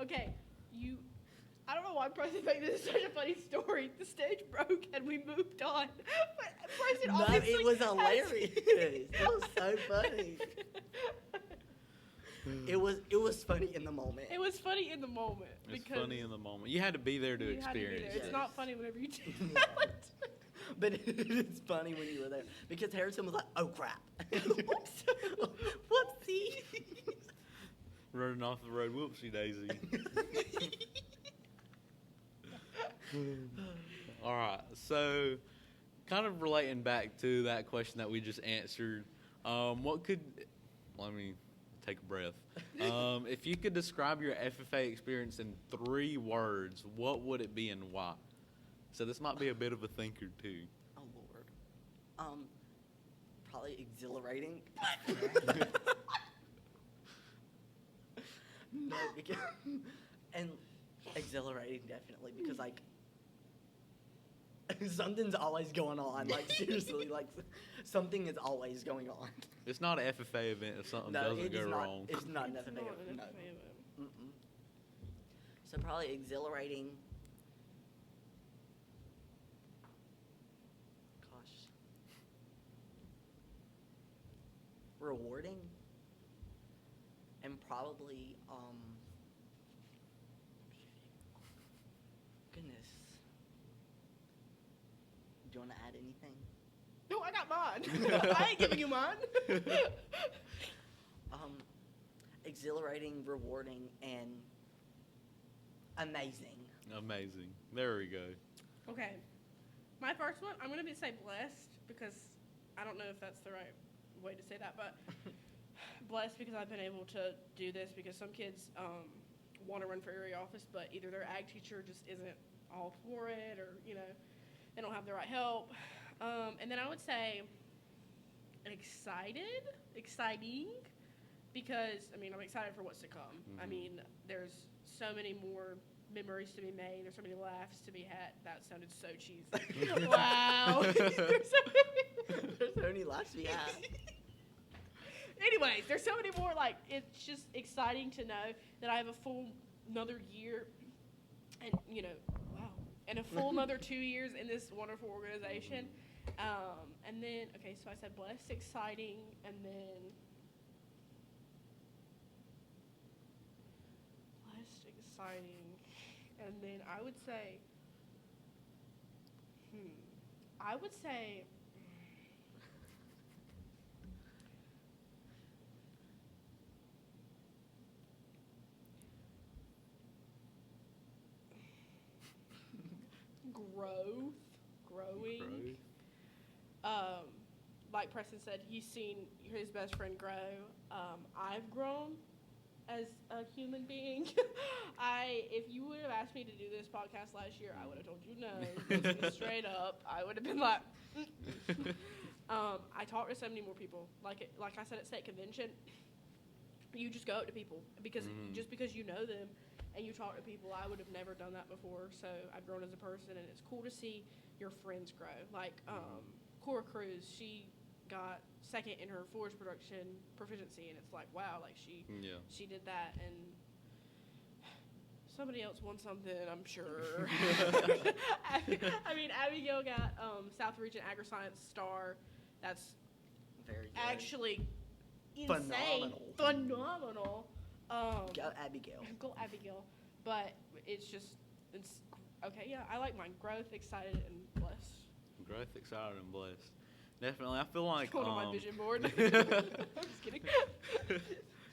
S3: Okay, I don't know why Preston thinks this is such a funny story. The stage broke and we moved on. But Preston
S2: No,
S3: obviously
S2: it was hilarious. It was so funny. It was funny in the moment.
S3: It was funny in the moment.
S1: It's funny in the moment. You had to be there to
S3: you had to be
S1: experience
S3: there.
S1: it.
S3: It's not funny whenever you tell it.
S2: But it's funny when you were there because Harrison was like, "Oh crap, whoopsie!"
S1: Running off the road, whoopsie daisy. All right, so kind of relating back to that question that we just answered, let me take a breath. If you could describe your FFA experience in 3 words, what would it be and why? So this might be a bit of a thinker too.
S2: Oh Lord, probably exhilarating. No, because and exhilarating definitely because like something's always going on. Like seriously, like something is always going on.
S1: It's not an FFA event if something
S2: No,
S1: doesn't
S2: it
S1: go
S2: is not.
S1: wrong.
S2: It's not an
S3: It's
S2: FFA.
S3: not an
S2: No.
S3: FFA event.
S2: Mm-mm. So probably exhilarating. Gosh. Rewarding. And probably, goodness. Do you want to add anything?
S3: No, I got mine. I ain't giving you mine.
S2: Exhilarating, rewarding, and amazing.
S1: Amazing. There we go.
S3: Okay. My first one, I'm going to say blessed because I don't know if that's the right way to say that, but blessed because I've been able to do this because some kids want to run for area office, but either their ag teacher just isn't all for it or, they don't have the right help. And then I would say exciting because, I'm excited for what's to come.
S1: Mm-hmm.
S3: There's so many more memories to be made. There's so many laughs to be had. That sounded so cheesy. Wow. There's
S2: so many laughs we have.
S3: Anyways, there's so many more, it's just exciting to know that I have a full another year and, wow, and a full another 2 years in this wonderful organization. And then, okay, so I said blessed, exciting, and then blessed, exciting, and then I would say growing. Like Preston said, he's seen his best friend grow. I've grown as a human being. If you would have asked me to do this podcast last year, I would have told you no. Just straight up, I would have been like. I talk to so many more people. Like I said at state convention, you just go up to people just because you know them and you talk to people. I would have never done that before, so I've grown as a person, and it's cool to see your friends grow. Like Cora Cruz, she got second in her forage production proficiency, and it's like, wow, like she did that, and somebody else won something, I'm sure. Abigail got South Region Agri-Science Star. That's
S2: very good.
S3: actually insane. Phenomenal.
S2: Go Abigail.
S3: Go Abigail. But it's just It's okay. Yeah, I like mine. Growth, excited, and blessed.
S1: Growth, excited, and blessed. Definitely. I feel like
S3: Going on my vision board. I'm just kidding.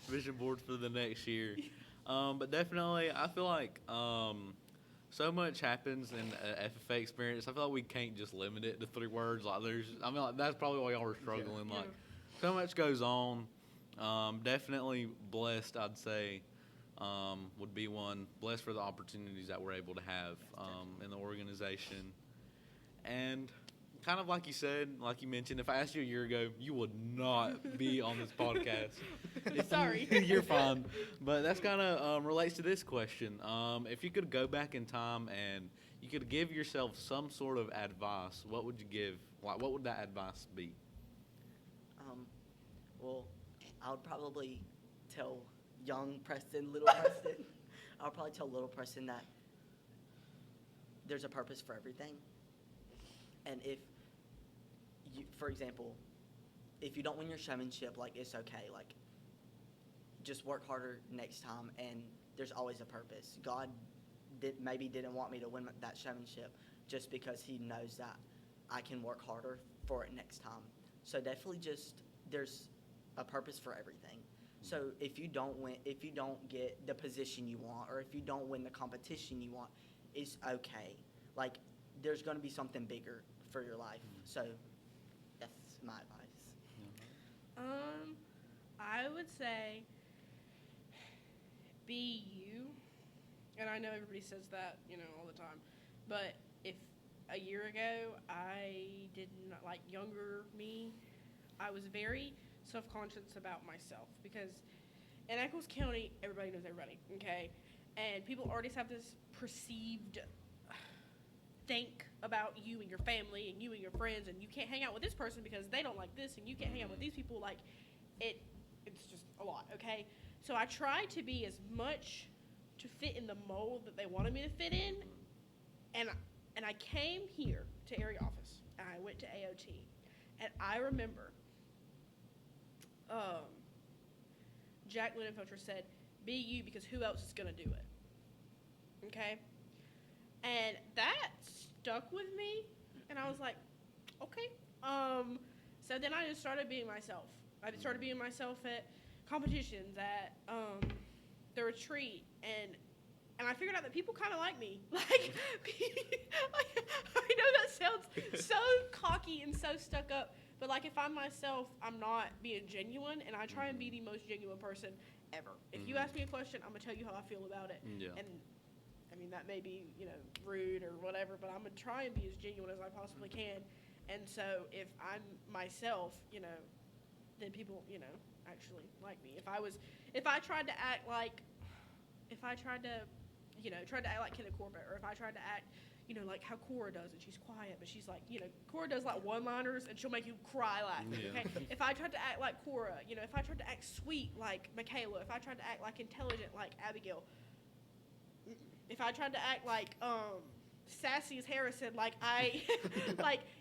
S1: vision board for the next year. But definitely, I feel like so much happens in an FFA experience. I feel like we can't just limit it to 3 words. Like like that's probably why y'all were struggling.
S3: Yeah.
S1: Like so much goes on. Definitely blessed, I'd say, would be one. Blessed for the opportunities that we're able to have in the organization. And kind of like you said, like you mentioned, if I asked you a year ago, you would not be on this podcast.
S3: Sorry.
S1: You're fine. But that's kind of relates to this question. If you could go back in time and you could give yourself some sort of advice, what would you give? Like, what would that advice be?
S2: Well, I would probably tell young Preston, little Preston, I would probably tell little Preston that there's a purpose for everything. And if you, for example, if you don't win your showmanship, like, it's okay. Like, just work harder next time, and there's always a purpose. God maybe didn't want me to win that showmanship just because he knows that I can work harder for it next time. So definitely there's a purpose for everything. So if you don't win, if you don't get the position you want, or if you don't win the competition you want, it's okay. Like, there's going to be something bigger for your life. So that's my advice.
S3: I would say be you. And I know everybody says that, all the time. But if a year ago I did not, like, younger me, I was very self-conscious about myself, because in Eccles County, everybody knows everybody, okay? And people already have this perceived think about you and your family and you and your friends, and you can't hang out with this person because they don't like this, and you can't hang out with these people. Like, it's just a lot, okay? So I tried to be as much to fit in the mold that they wanted me to fit in, and I came here to area office, and I went to AOT, and I remember Jack Linenfelter said, be you, because who else is going to do it? Okay? And that stuck with me, and I was like, okay. So then I just started being myself. I started being myself at competitions, at the retreat, and I figured out that people kind of like me. Like, I know that sounds so cocky and so stuck up, but, like, if I'm myself, I'm not being genuine, and I try and be the most genuine person ever. If you ask me a question, I'm going to tell you how I feel about it.
S1: Yeah.
S3: And, I mean, that may be, rude or whatever, but I'm going to try and be as genuine as I possibly can. And so if I'm myself, then people, actually like me. If I tried to act like, tried to act like Kenneth Corbett, or if I tried to act, like how Cora does, and she's quiet, but she's like, Cora does like one-liners, and she'll make you cry laughing, okay? If I tried to act like Cora, if I tried to act sweet like Michaela, if I tried to act like intelligent like Abigail, if I tried to act like sassy as Harrison, like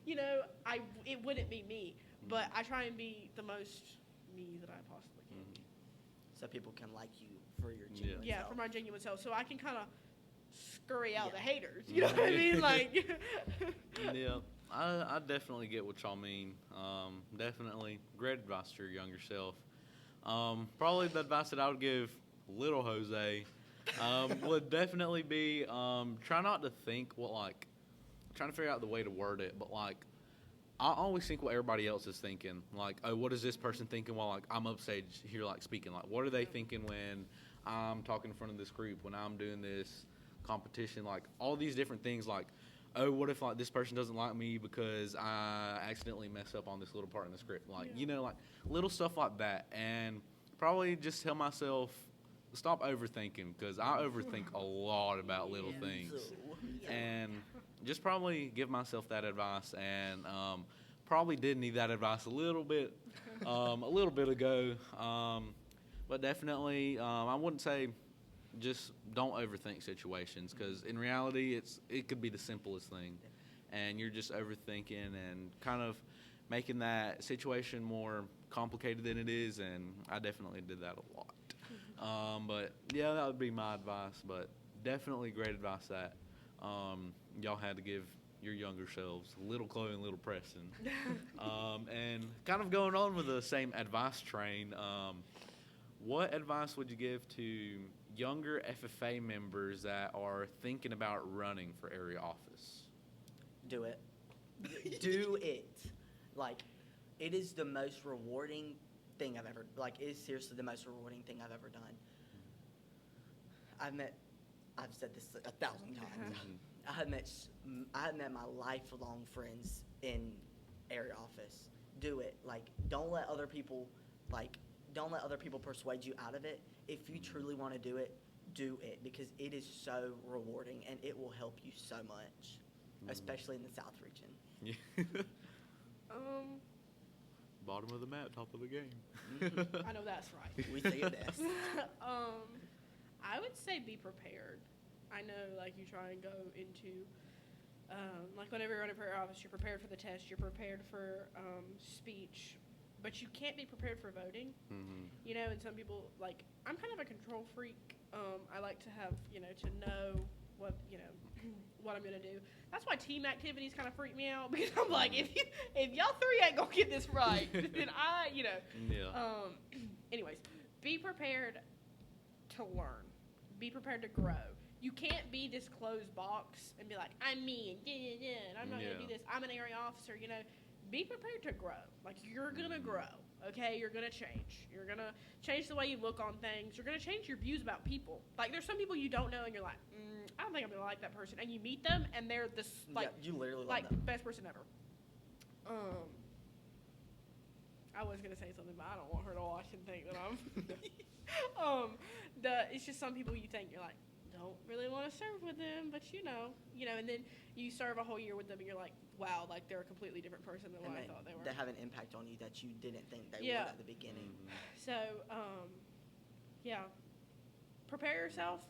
S3: it wouldn't be me. But I try and be the most me that I possibly can.
S2: So people can like you for your genuine
S3: Yeah,
S2: self.
S3: for my genuine self. So I can kind of scurry out the haters. You know what I mean? Like.
S1: Yeah, I definitely get what y'all mean. Definitely great advice to your younger self. Probably the advice that I would give little Jose would definitely be try not to think trying to figure out the way to word it, but like, I always think what everybody else is thinking. Like, oh, what is this person thinking while, like, I'm upstage here, like, speaking? Like, what are they thinking when I'm talking in front of this group, when I'm doing this competition? Like, all these different things, like, oh, what if, like, this person doesn't like me because I accidentally mess up on this little part in the script? Like, like, little stuff like that. And probably just tell myself, stop overthinking, because I overthink a lot about little things. And just probably give myself that advice, and probably did need that advice a little bit ago. But definitely, I wouldn't say just don't overthink situations, because in reality, it could be the simplest thing, and you're just overthinking and kind of making that situation more complicated than it is. And I definitely did that a lot. But yeah, that would be my advice. But definitely great advice that y'all had to give your younger selves, little Chloe and little Preston. And kind of going on with the same advice train, what advice would you give to younger FFA members that are thinking about running for area office?
S2: Do it. Do it. Like, it is the most rewarding thing I've ever, like, it is seriously the most rewarding thing I've ever done. I've said this 1,000 times. I have met my lifelong friends in area office. Do it. Like, don't let other people persuade you out of it. If you truly want to do it because it is so rewarding and it will help you so much, especially in the South region.
S1: Yeah. Bottom of the map, top of the game.
S3: I know that's right.
S2: We say it best.
S3: I would say be prepared. I know, like, you try and go into, like, whenever you're running for your office, you're prepared for the test, you're prepared for speech, but you can't be prepared for voting. You know, and some people, like, I'm kind of a control freak. I like to have, to know what, what I'm going to do. That's why team activities kind of freak me out, because I'm like, if y'all three ain't going to get this right, then
S1: Yeah.
S3: Anyways, be prepared to learn. Be prepared to grow. You can't be this closed box and be like, I'm me, and I'm not going to do this. I'm an area officer, Be prepared to grow. Like, you're going to grow, okay? You're going to change. You're going to change the way you look on things. You're going to change your views about people. Like, there's some people you don't know, and you're like, I don't think I'm going to like that person. And you meet them, and they're this, like,
S2: you literally
S3: like
S2: love them.
S3: best person ever. I was going to say something, but I don't want her to watch and think that I'm... It's just some people you think you're like, don't really want to serve with them, but and then you serve a whole year with them, and you're like, wow, like, they're a completely different person than what I thought they were.
S2: They have an impact on you that you didn't think they would at the beginning.
S3: So, prepare yourself,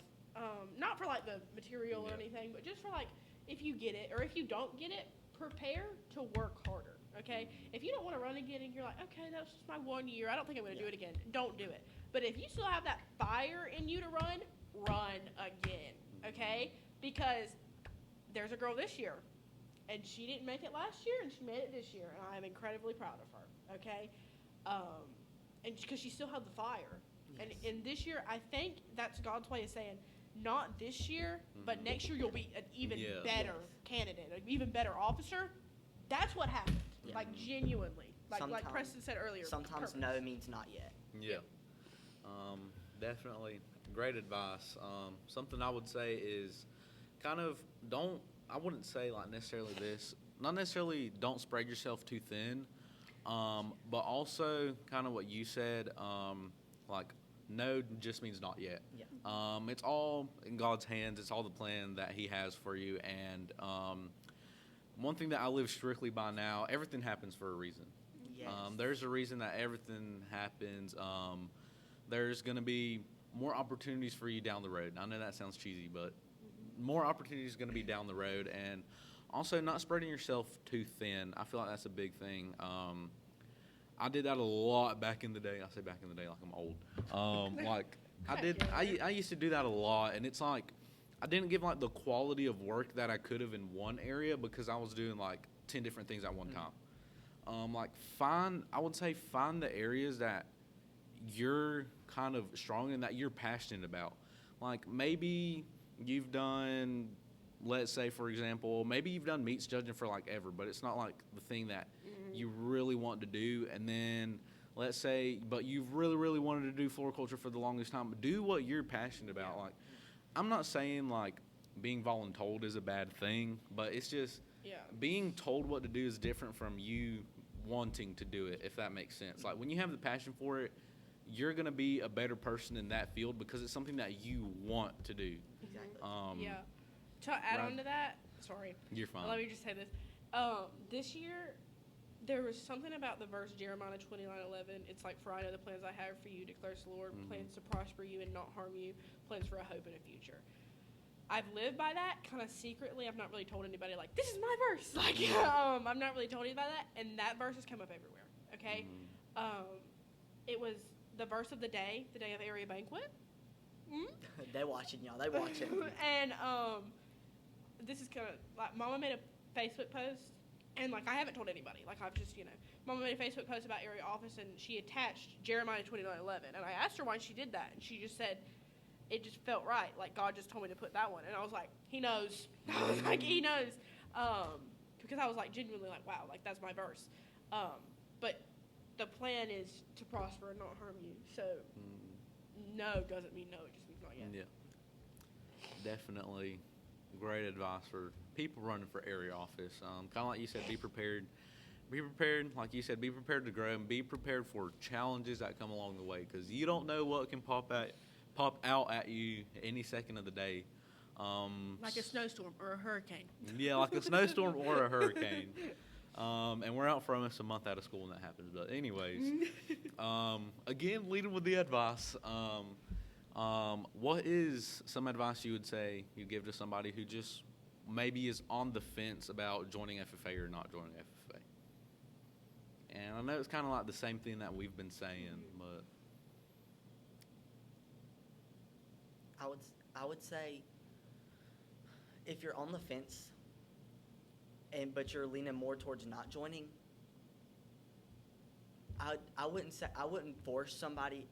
S3: not for, like, the material or anything, but just for, like, if you get it, or if you don't get it, prepare to work harder, okay? If you don't want to run again and you're like, okay, that was just my 1 year, I don't think I'm going to do it again, don't do it. But if you still have that fire in you to run again, okay? Because there's a girl this year, and she didn't make it last year, and she made it this year, and I am incredibly proud of her, okay? And because she still had the fire.
S2: Yes.
S3: And this year, I think that's God's way of saying, not this year, but next year you'll be an even better candidate, an even better officer. That's what happened, like, genuinely. Like Preston said earlier.
S2: Sometimes no means not yet.
S1: Yeah. Definitely great advice. Something I would say is kind of I wouldn't say, like, necessarily this, not necessarily don't spread yourself too thin, but also kind of what you said, like, no just means not yet.
S2: Yeah.
S1: It's all in God's hands. It's all the plan that He has for you. And one thing that I live strictly by now, everything happens for a reason.
S2: Yes.
S1: There's a reason that everything happens. There's going to be more opportunities for you down the road. I know that sounds cheesy, but more opportunities going to be down the road. And also not spreading yourself too thin. I feel like that's a big thing. I did that a lot back in the day. I say back in the day like I'm old. I used to do that a lot, and it's like I didn't give, like, the quality of work that I could have in one area because I was doing, like, 10 different things at one time. I would say find the areas that you're kind of strong in, that you're passionate about. Like, maybe you've done, let's say, for example, maybe you've done meets judging for, like, ever, but it's not, like, the thing that you really want to do. And then let's say, but you've really, really wanted to do floriculture for the longest time. Do what you're passionate about. Like, I'm not saying, like, being voluntold is a bad thing, but it's just being told what to do is different from you wanting to do it, if that makes sense. Like, when you have the passion for it, you're going to be a better person in that field because it's something that you want to do.
S2: Exactly.
S3: To add on to that, sorry.
S1: You're fine.
S3: Let me just say this. This year, there was something about the verse Jeremiah 29:11. It's like, for I know the plans I have for you, declares the Lord, plans to prosper you and not harm you, plans for a hope and a future. I've lived by that kind of secretly. I've not really told anybody, like, this is my verse. Like, I've not really told anybody that, and that verse has come up everywhere, okay? It was the verse of the day of area banquet.
S2: They watching, y'all. They watching.
S3: And this is kind of like Mama made a Facebook post, and like I haven't told anybody. Like I've just Mama made a Facebook post about area office, and she attached Jeremiah 29:11, and I asked her why she did that, and she just said it just felt right. Like God just told me to put that one, and I was like, He knows. I was like, He knows, because I was like genuinely like, wow, like that's my verse. But the plan is to prosper and not harm you. So no doesn't mean no. It just means not yet.
S1: Yeah. Definitely great advice for people running for area office. Kind of like you said, be prepared. Be prepared, like you said, be prepared to grow and be prepared for challenges that come along the way because you don't know what can pop out at you any second of the day.
S3: Like a snowstorm or a hurricane.
S1: Yeah, like a snowstorm or a hurricane. And we're out for almost a month out of school when that happens. But anyways, again, leading with the advice. What is some advice you would say you give to somebody who just maybe is on the fence about joining FFA or not joining FFA? And I know it's kind of like the same thing that we've been saying, but
S2: I would say if you're on the fence but you're leaning more towards not joining, I wouldn't force somebody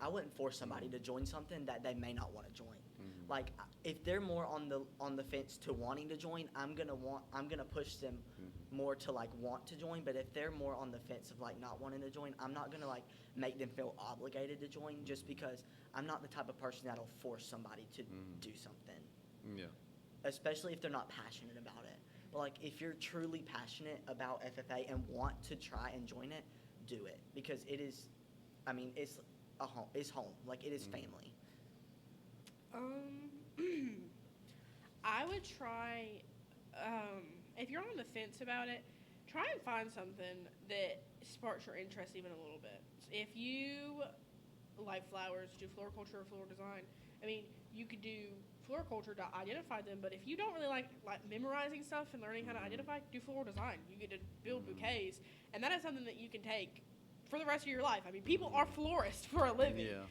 S2: to join something that they may not want to join. Mm-hmm. Like if they're more on the fence to wanting to join, I'm gonna push them more to like want to join. But if they're more on the fence of like not wanting to join, I'm not gonna like make them feel obligated to join just because I'm not the type of person that'll force somebody to do something.
S1: Yeah.
S2: Especially if they're not passionate about it. But like if you're truly passionate about FFA and want to try and join it, do it because it is, I mean, it's a home. It's home. Like it is family.
S3: I would try. If you're on the fence about it, try and find something that sparks your interest even a little bit. If you like flowers, do floriculture or floral design. I mean, you could do floriculture to identify them, but if you don't really like memorizing stuff and learning how to identify, do floral design. You get to build bouquets, and that is something that you can take for the rest of your life. I mean, people are florists for a living.
S1: Yeah.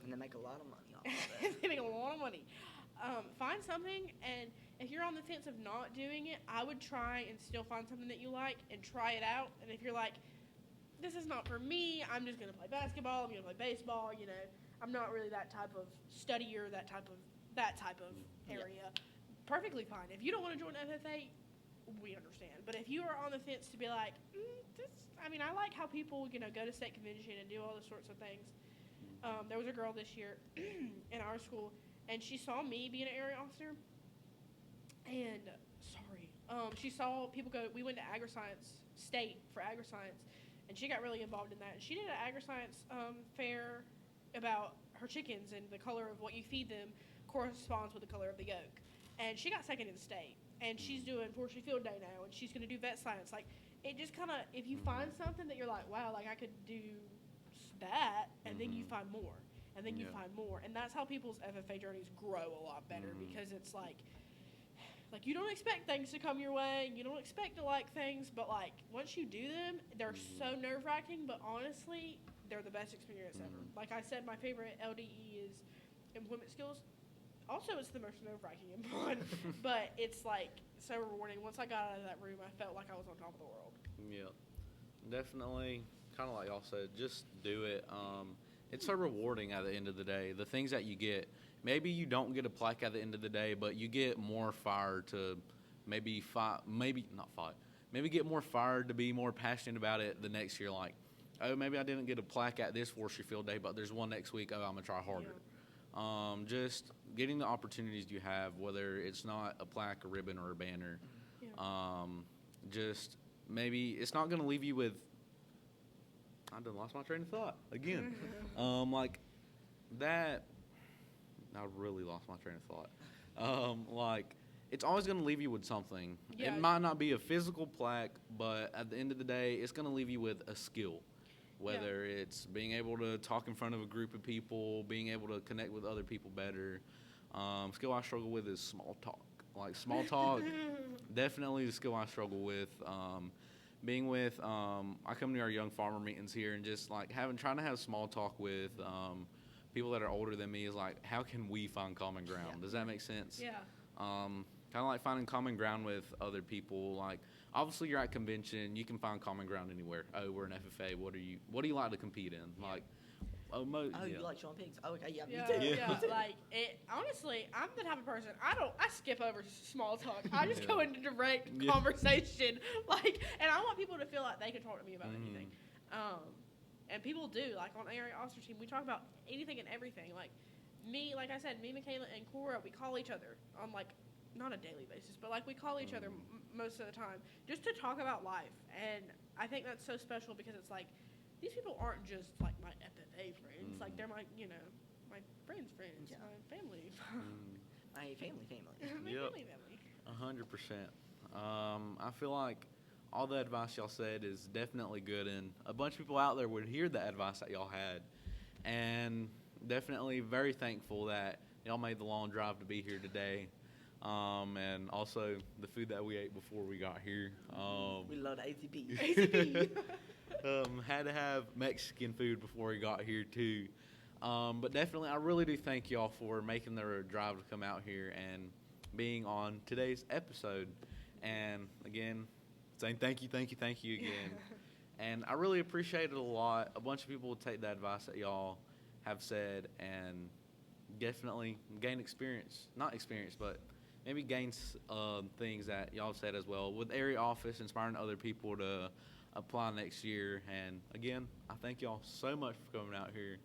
S2: And they make a lot of money off of it.
S3: They make a lot of money. Find something, and if you're on the fence of not doing it, I would try and still find something that you like and try it out. And if you're like, this is not for me, I'm just going to play basketball, I'm going to play baseball, I'm not really that type of studier, that type of area. Perfectly fine. If you don't want to join FFA, we understand. But if you are on the fence to be like, I like how people, go to state convention and do all those sorts of things. There was a girl this year in our school, and she saw me being an area officer, and she saw people go. We went to agri-science state for agri-science, and she got really involved in that. And she did an agri-science fair about her chickens, and the color of what you feed them corresponds with the color of the yolk. And she got second in state, and she's doing forestry field day now, and she's going to do vet science. Like, it just kind of, if you find something that you're like, wow, like I could do that, and then you find more, and then you find more. And that's how people's FFA journeys grow a lot better, because it's like you don't expect things to come your way, you don't expect to like things, but like once you do them, they're so nerve-wracking, but honestly, they're the best experience ever. Like I said, my favorite LDE is employment skills. Also, it's the most nerve-wracking and fun, but it's like so rewarding. Once I got out of that room, I felt like I was on top of the world.
S1: Yeah, definitely. Kind of like y'all said, just do it. It's so rewarding at the end of the day. The things that you get, maybe you don't get a plaque at the end of the day, but you get more fire to maybe get more fired to be more passionate about it the next year. Like, oh, maybe I didn't get a plaque at this forestry field day, but there's one next week. Oh, I'm gonna try harder. Yeah. Just getting the opportunities you have, whether it's not a plaque, a ribbon, or a banner. Yeah. Just maybe it's not gonna leave you with. I done lost my train of thought again. Like that. I really lost my train of thought. Like it's always going to leave you with something. Yeah. It might not be a physical plaque, but at the end of the day, it's going to leave you with a skill. Whether it's being able to talk in front of a group of people, being able to connect with other people better. Skill I struggle with is small talk. Like small talk, definitely the skill I struggle with. Being with, I come to our young farmer meetings here and just like trying to have small talk with people that are older than me is like, how can we find common ground? Yeah. Does that make sense?
S3: Yeah.
S1: kind of like finding common ground with other people. Like, obviously, you're at convention, you can find common ground anywhere. Oh, we're an FFA. What do you like to compete in? Like,
S2: You like showing pigs? Oh, okay, yeah,
S3: Yeah,
S2: me too.
S3: yeah. Like honestly, I'm the type of person I skip over small talk. I just go into direct conversation. Like, and I want people to feel like they can talk to me about anything. And people do. Like on area officer team, we talk about anything and everything. Like I said, me, Michaela, and Cora, we call each other on like not a daily basis, but like we call each other most of the time just to talk about life. And I think that's so special because it's like these people aren't just like my FFA friends. Like they're my my friends' friends, my family.
S2: My family.
S3: My family.
S1: 100%. I feel like all the advice y'all said is definitely good, and a bunch of people out there would hear the advice that y'all had, and definitely very thankful that y'all made the long drive to be here today. And also the food that we ate before we got here.
S2: We love the ATP.
S3: ACP.
S1: Had to have Mexican food before we got here too. But definitely, I really do thank y'all for making the drive to come out here and being on today's episode. And again, saying thank you again. And I really appreciate it a lot. A bunch of people will take the advice that y'all have said and definitely gain experience. Not experience, but maybe gain things that y'all said as well. With area office, inspiring other people to apply next year. And again, I thank y'all so much for coming out here.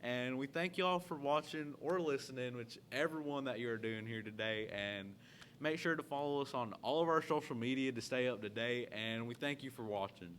S1: And we thank y'all for watching or listening, whichever one that you're doing here today. And make sure to follow us on all of our social media to stay up to date. And we thank you for watching.